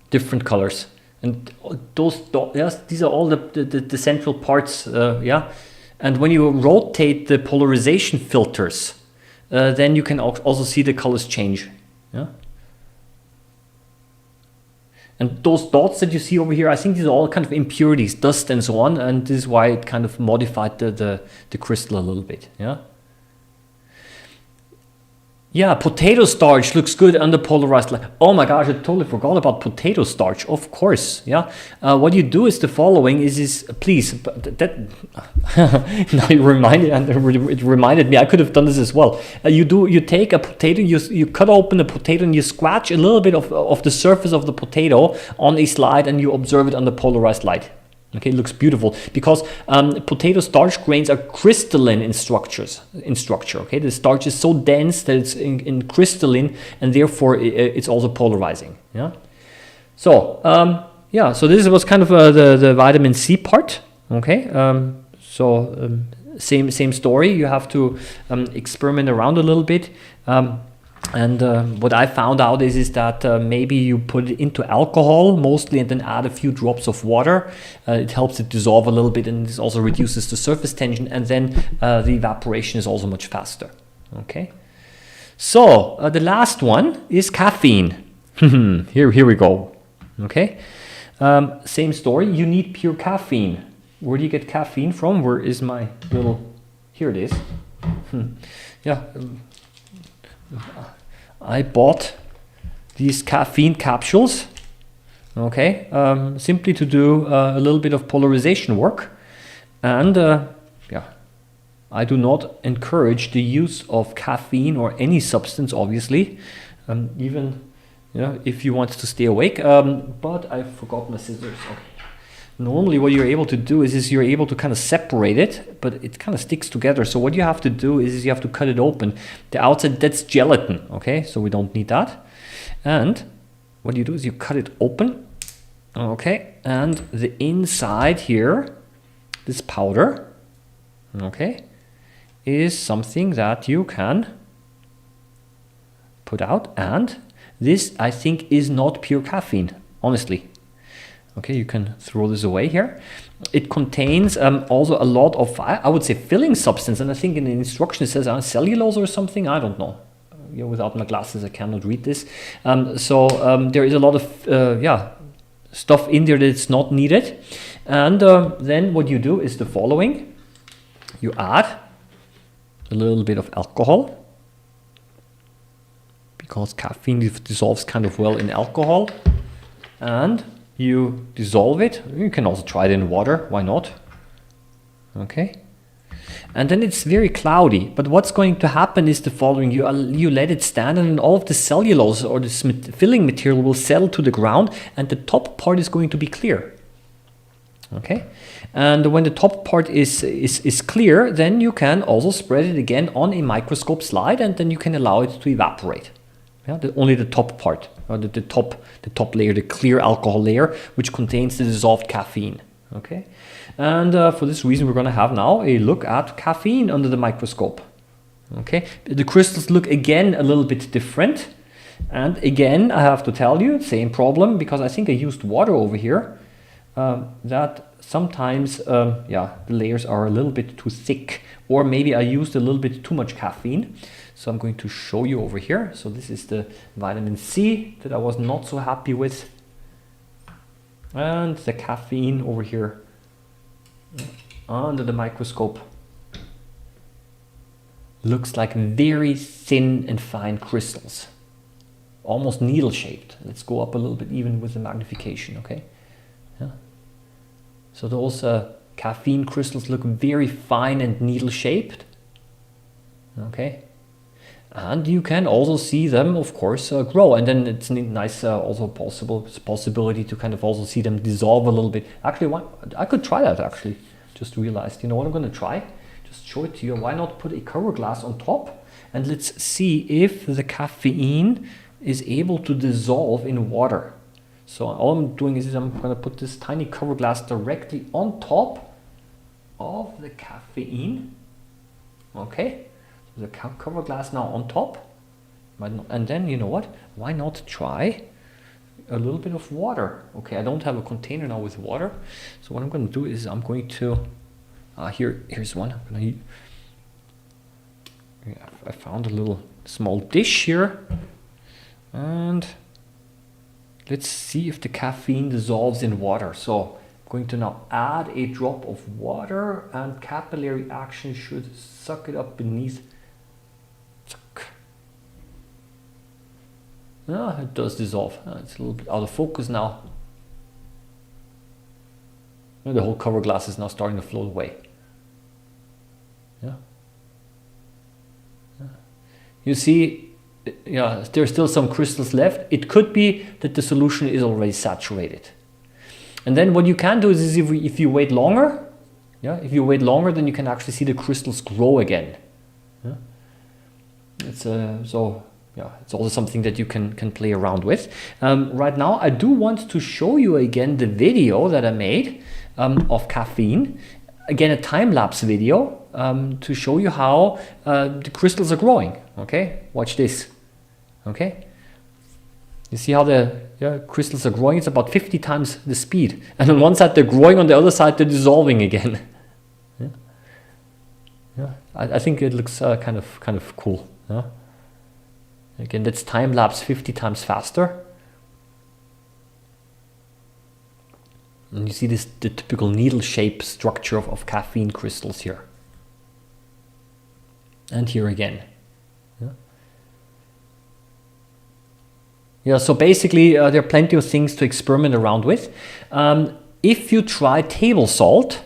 different colors, and those yes, these are all the central parts. Yeah, and when you rotate the polarization filters, then you can also see the colors change. Yeah. And those dots that you see over here, I think these are all kind of impurities, dust and so on, and this is why it kind of modified the crystal a little bit. Yeah. Yeah, potato starch looks good under polarized light. Oh my gosh, I totally forgot about potato starch. Of course, yeah. What you do is the following: please. Now it reminded me. I could have done this as well. You take a potato, you cut open a potato, and you scratch a little bit of the surface of the potato on a slide, and you observe it under polarized light. Okay, it looks beautiful because potato starch grains are crystalline in structure. Okay, the starch is so dense that it's in crystalline, and therefore it's also polarizing. Yeah. So yeah, so this was kind of the vitamin C part. Okay. Same story. You have to experiment around a little bit. And what I found out is that maybe you put it into alcohol mostly and then add a few drops of water. It helps it dissolve a little bit, and this also reduces the surface tension, and then the evaporation is also much faster. Okay. So the last one is caffeine. Here we go. Okay. Same story. You need pure caffeine. Where do you get caffeine from? Where is my little... Here it is. Yeah. I bought these caffeine capsules, okay, simply to do a little bit of polarization work. And yeah, I do not encourage the use of caffeine or any substance, obviously, even if you want to stay awake. But I forgot my scissors. Okay. Normally what you're able to do is you're able to kind of separate it, but it kind of sticks together. So what you have to do is you have to cut it open. The outside, that's gelatin, okay? So we don't need that. And what you do is you cut it open, okay? And the inside here, this powder, okay, is something that you can put out. And this, I think, is not pure caffeine, honestly. Okay, you can throw this away here. It contains also a lot of, I would say, filling substance. And I think in the instruction it says cellulose or something. I don't know. Without my glasses, I cannot read this. There is a lot of stuff in there that's not needed. And then what you do is the following. You add a little bit of alcohol, because caffeine dissolves kind of well in alcohol. And you dissolve it. You can also try it in water. Why not? Okay. And then it's very cloudy. But what's going to happen is the following. You let it stand, and all of the cellulose or the filling material will settle to the ground, and the top part is going to be clear. Okay. And when the top part is clear, then you can also spread it again on a microscope slide, and then you can allow it to evaporate. Yeah, only the top part, the top layer, the clear alcohol layer, which contains the dissolved caffeine. Okay, and for this reason, we're going to have now a look at caffeine under the microscope. Okay, the crystals look again a little bit different, and again I have to tell you, same problem, because I think I used water over here. That sometimes, yeah, the layers are a little bit too thick, or maybe I used a little bit too much caffeine. So I'm going to show you over here. So this is the vitamin C that I was not so happy with. And the caffeine over here under the microscope. Looks like very thin and fine crystals. Almost needle shaped. Let's go up a little bit even with the magnification, okay? Yeah. So those caffeine crystals look very fine and needle shaped. Okay. And you can also see them, of course, grow. And then it's nice also possibility to kind of also see them dissolve a little bit. Actually, I could try that actually. Just realized, you know what I'm going to try? Just show it to you. Why not put a cover glass on top? And let's see if the caffeine is able to dissolve in water. So all I'm doing is I'm going to put this tiny cover glass directly on top of the caffeine. Okay. The cover glass now on top, and then you know what, why not try a little bit of water? Okay, I don't have a container now with water, so what I'm going to do is I'm going to here's one. I'm gonna, yeah, I found a little small dish here, and let's see if the caffeine dissolves in water. So I'm going to now add a drop of water, and capillary action should suck it up beneath. Yeah, it does dissolve. It's a little bit out of focus now. The whole cover glass is now starting to float away. Yeah. Yeah. You see, yeah, there's still some crystals left. It could be that the solution is already saturated. And then what you can do is if you wait longer, yeah, if you wait longer, then you can actually see the crystals grow again. Yeah. It's so. Yeah, it's also something that you can play around with. Right now, I do want to show you again the video that I made of caffeine. Again, a time-lapse video to show you how the crystals are growing. Okay, watch this. Okay, you see how the crystals are growing? It's about 50 times the speed. And on one side they're growing, on the other side they're dissolving again. Yeah, yeah. I think it looks kind of cool. Yeah? Again, that's time lapse 50 times faster. And you see the typical needle shape structure of caffeine crystals here. And here again. Yeah, yeah, so basically there are plenty of things to experiment around with. If you try table salt,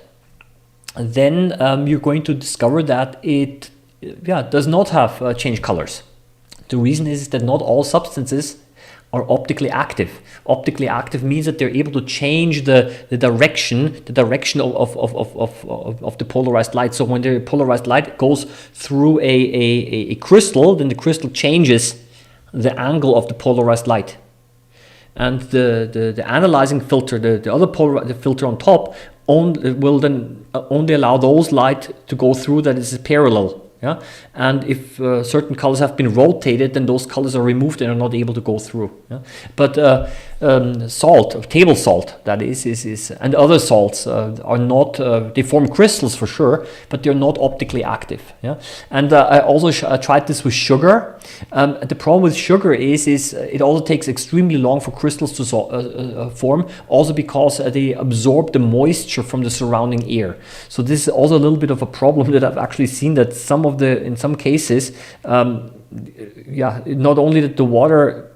then you're going to discover that it does not have changed colors. The reason is that not all substances are optically active. Optically active means that they're able to change the direction of the polarized light. So when the polarized light goes through a crystal, then the crystal changes the angle of the polarized light. And the analyzing filter, the filter on top, will then only allow those light to go through that is parallel. Yeah, and if certain colors have been rotated, then those colors are removed and are not able to go through. Yeah? But salt, table salt, that is and other salts are not. They form crystals for sure, but they're not optically active. Yeah, and I also tried this with sugar. The problem with sugar is it also takes extremely long for crystals to form. Also because they absorb the moisture from the surrounding air. So this is also a little bit of a problem that I've actually seen, that in some cases, not only that the water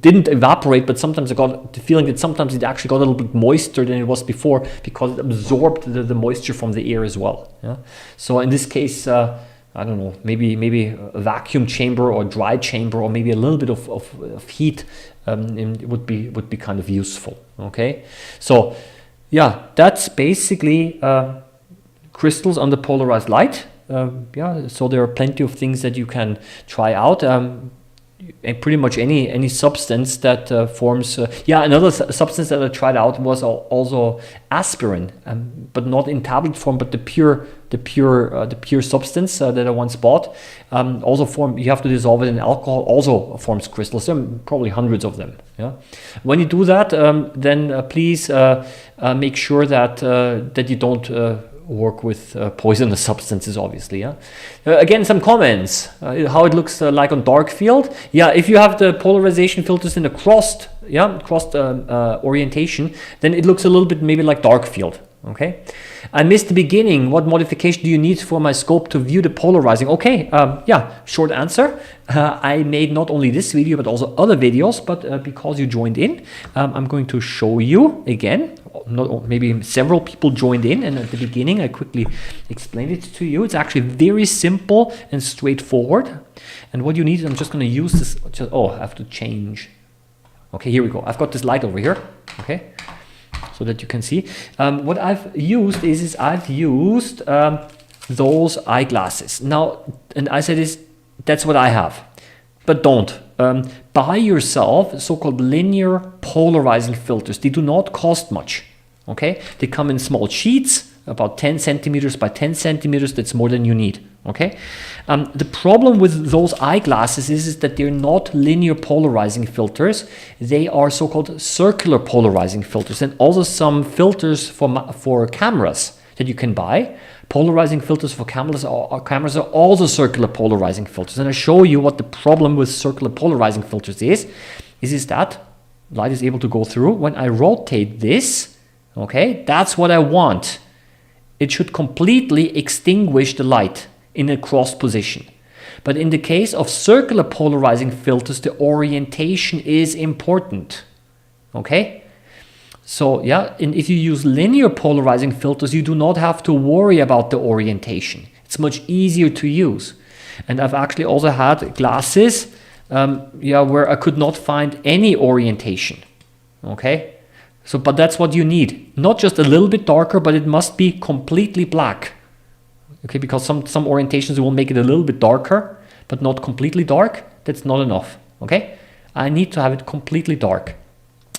didn't evaporate, but sometimes I got the feeling that sometimes it actually got a little bit moister than it was before, because it absorbed the moisture from the air as well. Yeah. So in this case, I don't know, maybe a vacuum chamber or dry chamber, or maybe a little bit of heat would be kind of useful. Okay. So yeah, that's basically crystals under polarized light. So there are plenty of things that you can try out. pretty much any substance that forms. Another substance that I tried out was also aspirin, but not in tablet form, but the pure substance that I once bought. Also you have to dissolve it in alcohol. Also forms crystals. There are probably hundreds of them. Yeah. When you do that, then please make sure that you don't work with poisonous substances, obviously. Again, some comments, how it looks like on dark field. If you have the polarization filters in a crossed orientation, then it looks a little bit maybe like dark field. Okay, I missed the beginning. What modification do you need for my scope to view the polarizing? Okay, short answer. I made not only this video but also other videos, but because you joined in, I'm going to show you again. Maybe several people joined in, and at the beginning I quickly explained it to you. It's actually very simple and straightforward. And what you need, I'm just going to use this. I have to change. Okay, here we go. I've got this light over here. Okay, so that you can see. What I've used is I've used those eyeglasses. Now, and I said that's what I have, but don't. Buy yourself so-called linear polarizing filters. They do not cost much. Okay, they come in small sheets, about 10 centimeters by 10 centimeters. That's more than you need. Okay, the problem with those eyeglasses is that they're not linear polarizing filters. They are so-called circular polarizing filters, and also some filters for cameras that you can buy. Polarizing filters for cameras are also circular polarizing filters. And I show you what the problem with circular polarizing filters is that light is able to go through. When I rotate this, okay, that's what I want. It should completely extinguish the light in a cross position. But in the case of circular polarizing filters, the orientation is important. Okay? So and if you use linear polarizing filters, you do not have to worry about the orientation. It's much easier to use. And I've actually also had glasses where I could not find any orientation. Okay, but that's what you need. Not just a little bit darker, but it must be completely black. Okay, because some orientations will make it a little bit darker, but not completely dark. That's not enough. Okay, I need to have it completely dark.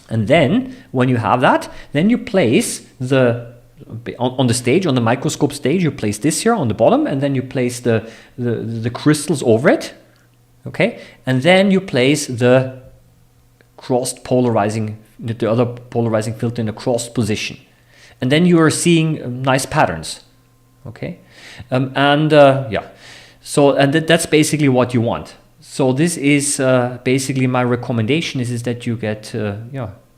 And then when you have that, then you place on the stage, on the microscope stage, you place this here on the bottom, and then you place the crystals over it. Okay, and then you place the crossed polarizing, the other polarizing filter in a crossed position, and then you are seeing nice patterns. Okay, so that's basically what you want. So this is basically my recommendation is that you get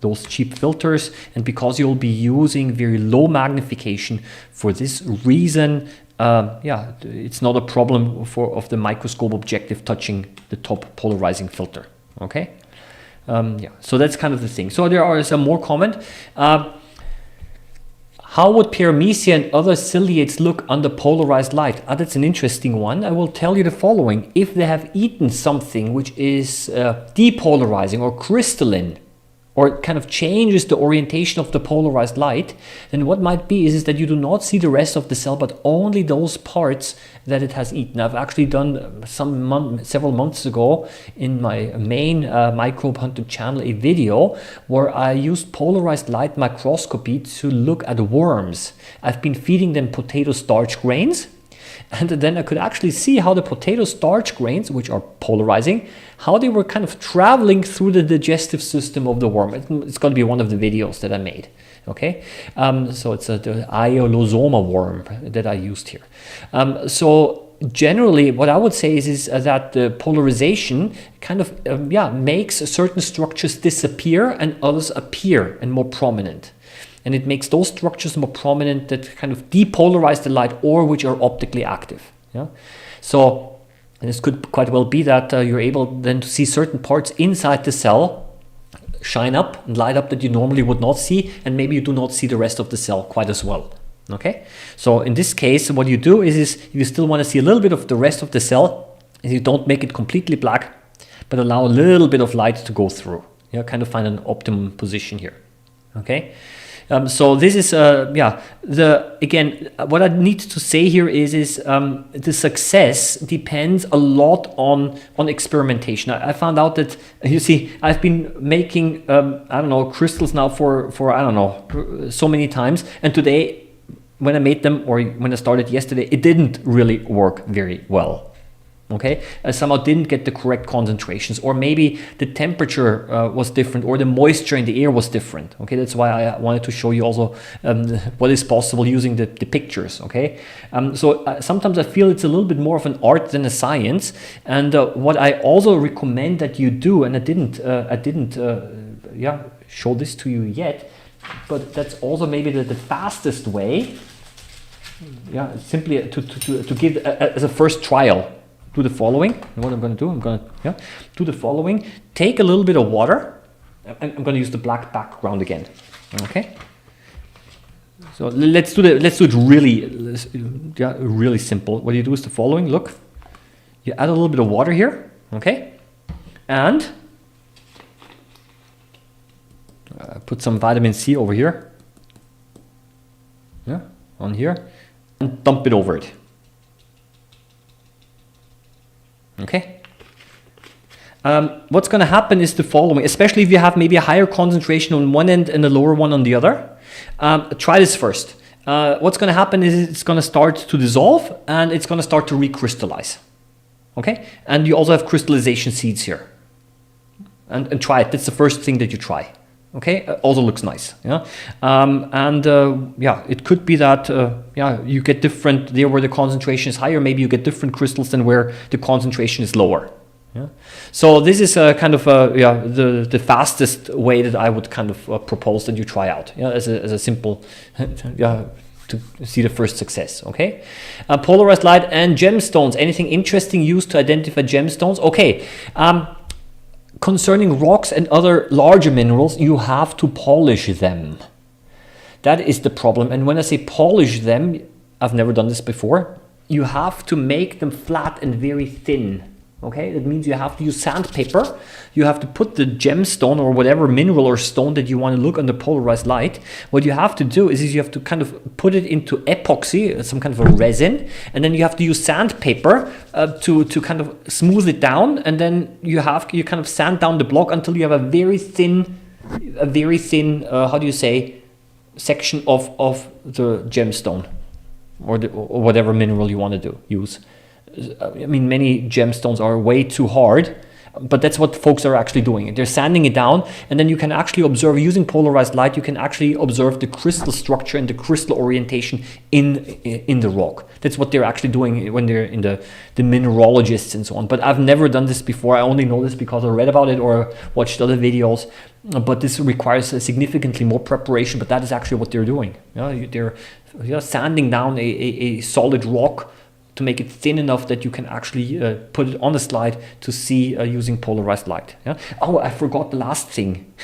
those cheap filters, and because you'll be using very low magnification for this reason, it's not a problem of the microscope objective touching the top polarizing filter. Okay, so that's kind of the thing. So there are some more comment. How would Paramecia and other ciliates look under polarized light? That's an interesting one. I will tell you the following. If they have eaten something which is depolarizing or crystalline, or it kind of changes the orientation of the polarized light, then what might be is that you do not see the rest of the cell, but only those parts that it has eaten. I've actually done several months ago in my main Microbehunter channel a video where I used polarized light microscopy to look at worms. I've been feeding them potato starch grains, and then I could actually see how the potato starch grains, which are polarizing, how they were kind of traveling through the digestive system of the worm. It's going to be one of the videos that I made. Okay, so it's the Iolosoma worm that I used here. So generally, what I would say is that the polarization kind of makes certain structures disappear and others appear and more prominent. And it makes those structures more prominent that kind of depolarize the light or which are optically active. Yeah, so this could quite well be that you're able then to see certain parts inside the cell shine up and light up that you normally would not see, and maybe you do not see the rest of the cell quite as well. Okay, so in this case, what you do is if you still want to see a little bit of the rest of the cell, is you don't make it completely black, but allow a little bit of light to go through. Kind of find an optimum position here. Okay. So this is yeah, again what I need to say here is the success depends a lot on experimentation. I found out that, you see, I've been making I don't know, crystals now for I don't know, so many times, and today when I made them, or when I started yesterday, it didn't really work very well. Okay, I somehow didn't get the correct concentrations, or maybe the temperature was different, or the moisture in the air was different. Okay, that's why I wanted to show you also what is possible using the pictures. Okay, so sometimes I feel it's a little bit more of an art than a science, and what I also recommend that you do, and I didn't yeah, show this to you yet, but that's also maybe the fastest way. Yeah, simply to give as a first trial. Do the following. And what I'm going to do, I'm going to do the following. Take a little bit of water, and I'm going to use the black background again. Okay. So let's do it really simple. What you do is the following. Look, you add a little bit of water here. Okay, and put some vitamin C over here. Yeah, on here, and dump it over it. Okay. What's going to happen is the following, especially if you have maybe a higher concentration on one end and a lower one on the other. Try this first. What's going to happen is it's going to start to dissolve, and it's going to start to recrystallize. Okay. And you also have crystallization seeds here. And try it. That's the first thing that you try. Okay, also looks nice. Yeah, yeah, it could be that yeah, you get different there where the concentration is higher. Maybe you get different crystals than where the concentration is lower. Yeah, so this is kind of yeah, the fastest way that I would kind of propose that you try out. Yeah, as a simple yeah, to see the first success. Okay, polarized light and gemstones. Anything interesting used to identify gemstones? Okay. Concerning rocks and other larger minerals, you have to polish them. That is the problem. And when I say polish them, I've never done this before. You have to make them flat and very thin. Okay, that means you have to use sandpaper. You have to put the gemstone or whatever mineral or stone that you want to look under polarized light. What you have to do is you have to kind of put it into epoxy, some kind of a resin, and then you have to use sandpaper to kind of smooth it down, and then you kind of sand down the block until you have a very thin how do you say, section of the gemstone or whatever mineral you want to use. I mean, many gemstones are way too hard, but that's what folks are actually doing. They're sanding it down, and then you can actually observe, using polarized light, you can actually observe the crystal structure and the crystal orientation in the rock. That's what they're actually doing when they're in the mineralogists and so on. But I've never done this before. I only know this because I read about it or watched other videos. But this requires significantly more preparation, but that is actually what they're doing. They're sanding down a solid rock to make it thin enough that you can actually put it on the slide to see using polarized light. Yeah? Oh, I forgot the last thing.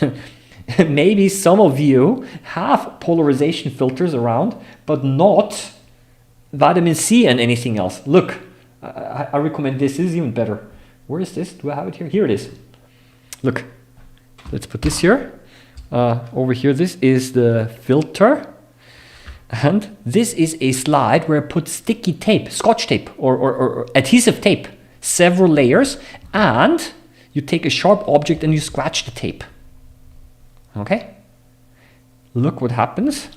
Maybe some of you have polarization filters around, but not vitamin C and anything else. Look, I recommend this. This is even better. Where is this? Do I have it here? Here it is. Look, let's put this here. Over here, this is the filter. And this is a slide where I put sticky tape, scotch tape or adhesive tape, several layers, and you take a sharp object and you scratch the tape. Okay? Look what happens.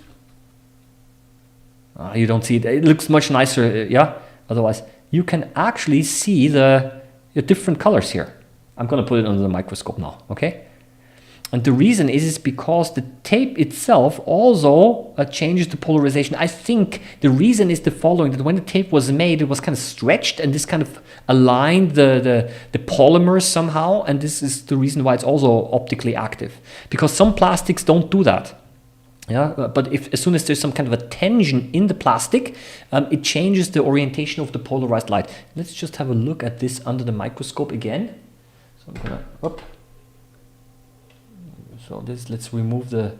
You don't see it. It looks much nicer, yeah? Otherwise, you can actually see the different colors here. I'm going to put it under the microscope now, okay? And the reason is because the tape itself also changes the polarization. I think the reason is the following, that when the tape was made, it was kind of stretched, and this kind of aligned the polymers somehow, and this is the reason why it's also optically active. Because some plastics don't do that. Yeah, but as soon as there's some kind of a tension in the plastic, it changes the orientation of the polarized light. Let's just have a look at this under the microscope again. So I'm gonna, so this, let's remove the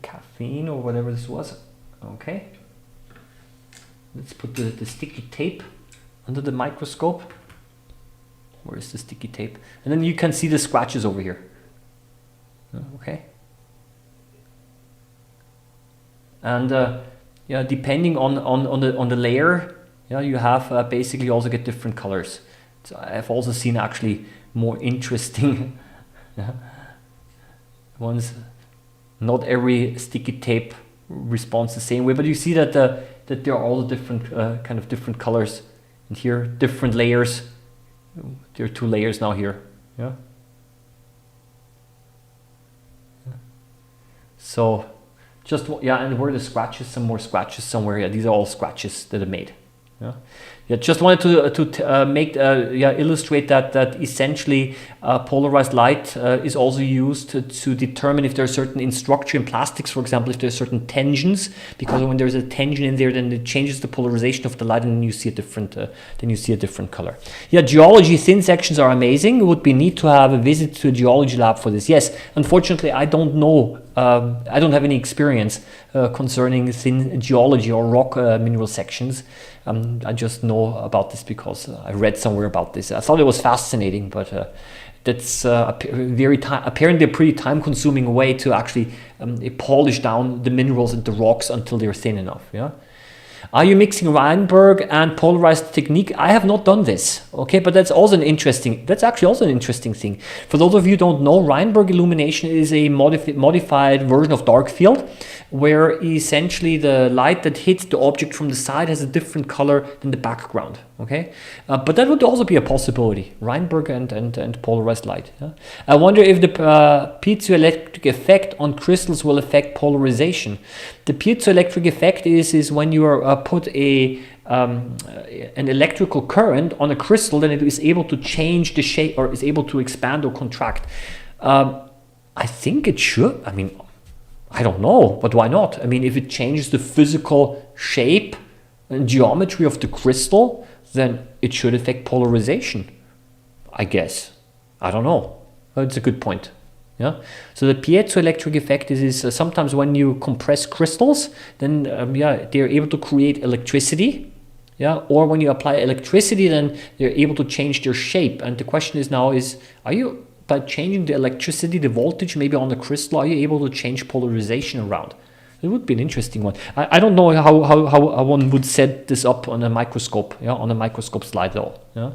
caffeine or whatever this was. Okay. Let's put the sticky tape under the microscope. Where is the sticky tape? And then you can see the scratches over here. Okay. And yeah, depending on the layer, yeah, you have basically also get different colors. So I've also seen actually more interesting yeah, ones. Not every sticky tape responds the same way, but you see that that there are all the different kind of different colors, and here different layers. There are 2 layers now here. Yeah. So just yeah, and where the scratches, some more scratches somewhere. Yeah, these are all scratches that are made. Yeah. Yeah, just wanted to illustrate that essentially polarized light is also used to determine if there's certain in structure in plastics, for example, if there's certain tensions, because when there's a tension in there, then it changes the polarization of the light, and then you see a different color. Yeah, geology thin sections are amazing. It would be neat to have a visit to a geology lab for this. Yes, unfortunately, I don't know. I don't have any experience concerning thin geology or rock mineral sections. I just know about this because I read somewhere about this. I thought it was fascinating, but that's apparently a pretty time-consuming way to actually polish down the minerals and the rocks until they're thin enough. Yeah. Are you mixing Reinberg and polarized technique? I have not done this, okay, but that's actually also an interesting thing. For those of you who don't know, Reinberg illumination is a modified version of dark field, where essentially the light that hits the object from the side has a different color than the background, okay? But that would also be a possibility, Reinberg and polarized light. Yeah? I wonder if the piezoelectric effect on crystals will affect polarization. The piezoelectric effect is when you are put an electrical current on a crystal, then it is able to change the shape, or is able to expand or contract. I think it should. I mean, I don't know, but why not? I mean, if it changes the physical shape and geometry of the crystal, then it should affect polarization, I guess. I don't know. It's a good point. Yeah. So the piezoelectric effect is sometimes when you compress crystals, then they're able to create electricity. Yeah. Or when you apply electricity, then they're able to change their shape. And the question is now are you, by changing the electricity, the voltage maybe on the crystal, are you able to change polarization around? It would be an interesting one. I don't know how one would set this up on a microscope, yeah, on a microscope slide though. Yeah.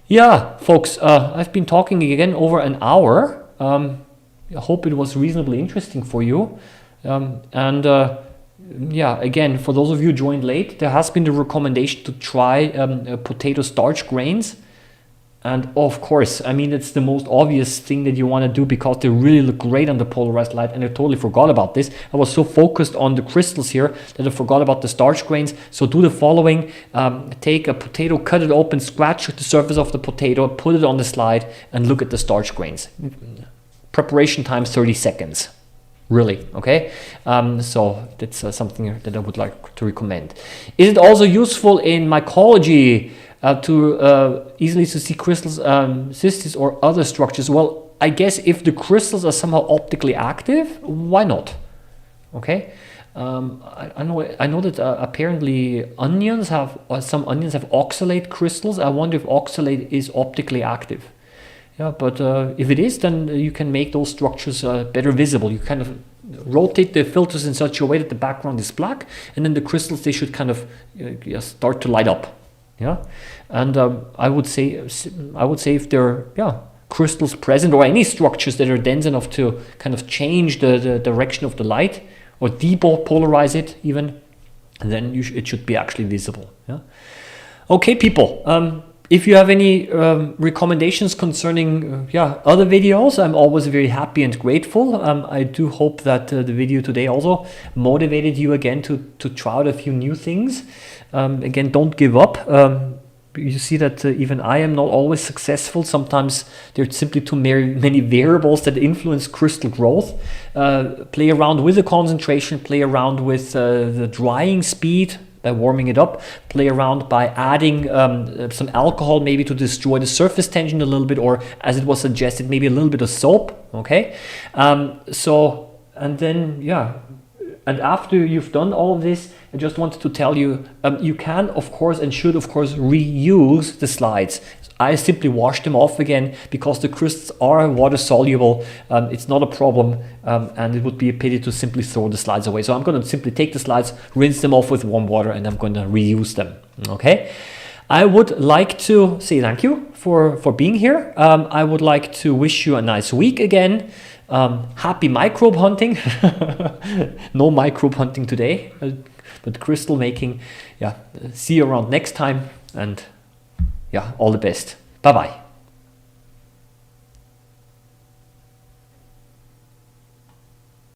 Yeah, folks, I've been talking again over an hour. I hope it was reasonably interesting for you. Yeah, again, for those of you who joined late, there has been the recommendation to try potato starch grains. And of course, I mean, it's the most obvious thing that you want to do because they really look great on the polarized light, and I totally forgot about this. I was so focused on the crystals here that I forgot about the starch grains. So do the following. Take a potato, cut it open, scratch the surface of the potato, put it on the slide, and look at the starch grains. Preparation time 30 seconds. Really, okay? So that's something that I would like to recommend. Is it also useful in mycology to easily to see crystals, cystis or other structures? Well, I guess if the crystals are somehow optically active, why not? Okay, I know that apparently some onions have oxalate crystals. I wonder if oxalate is optically active. Yeah, but if it is, then you can make those structures better visible. You kind of rotate the filters in such a way that the background is black, and then the crystals, they should kind of start to light up. Yeah, and I would say if there are crystals present or any structures that are dense enough to kind of change the direction of the light or depolarize it even, then it should be actually visible. Yeah. Okay, people. If you have any recommendations concerning other videos, I'm always very happy and grateful. I do hope that the video today also motivated you again to try out a few new things. Again, don't give up. You see that even I am not always successful. Sometimes there's simply too many variables that influence crystal growth. Play around with the concentration, play around with the drying speed by warming it up, play around by adding some alcohol maybe to destroy the surface tension a little bit, or as it was suggested, maybe a little bit of soap, okay? And then, And after you've done all of this, I just wanted to tell you, you can, of course, and should, of course, reuse the slides. I simply wash them off again because the crystals are water soluble. It's not a problem, and it would be a pity to simply throw the slides away. So I'm going to simply take the slides, rinse them off with warm water, and I'm going to reuse them. Okay. I would like to say thank you for being here. I would like to wish you a nice week again. Happy microbe hunting. No microbe hunting today, but crystal making. Yeah, see you around next time, and yeah, all the best. Bye bye.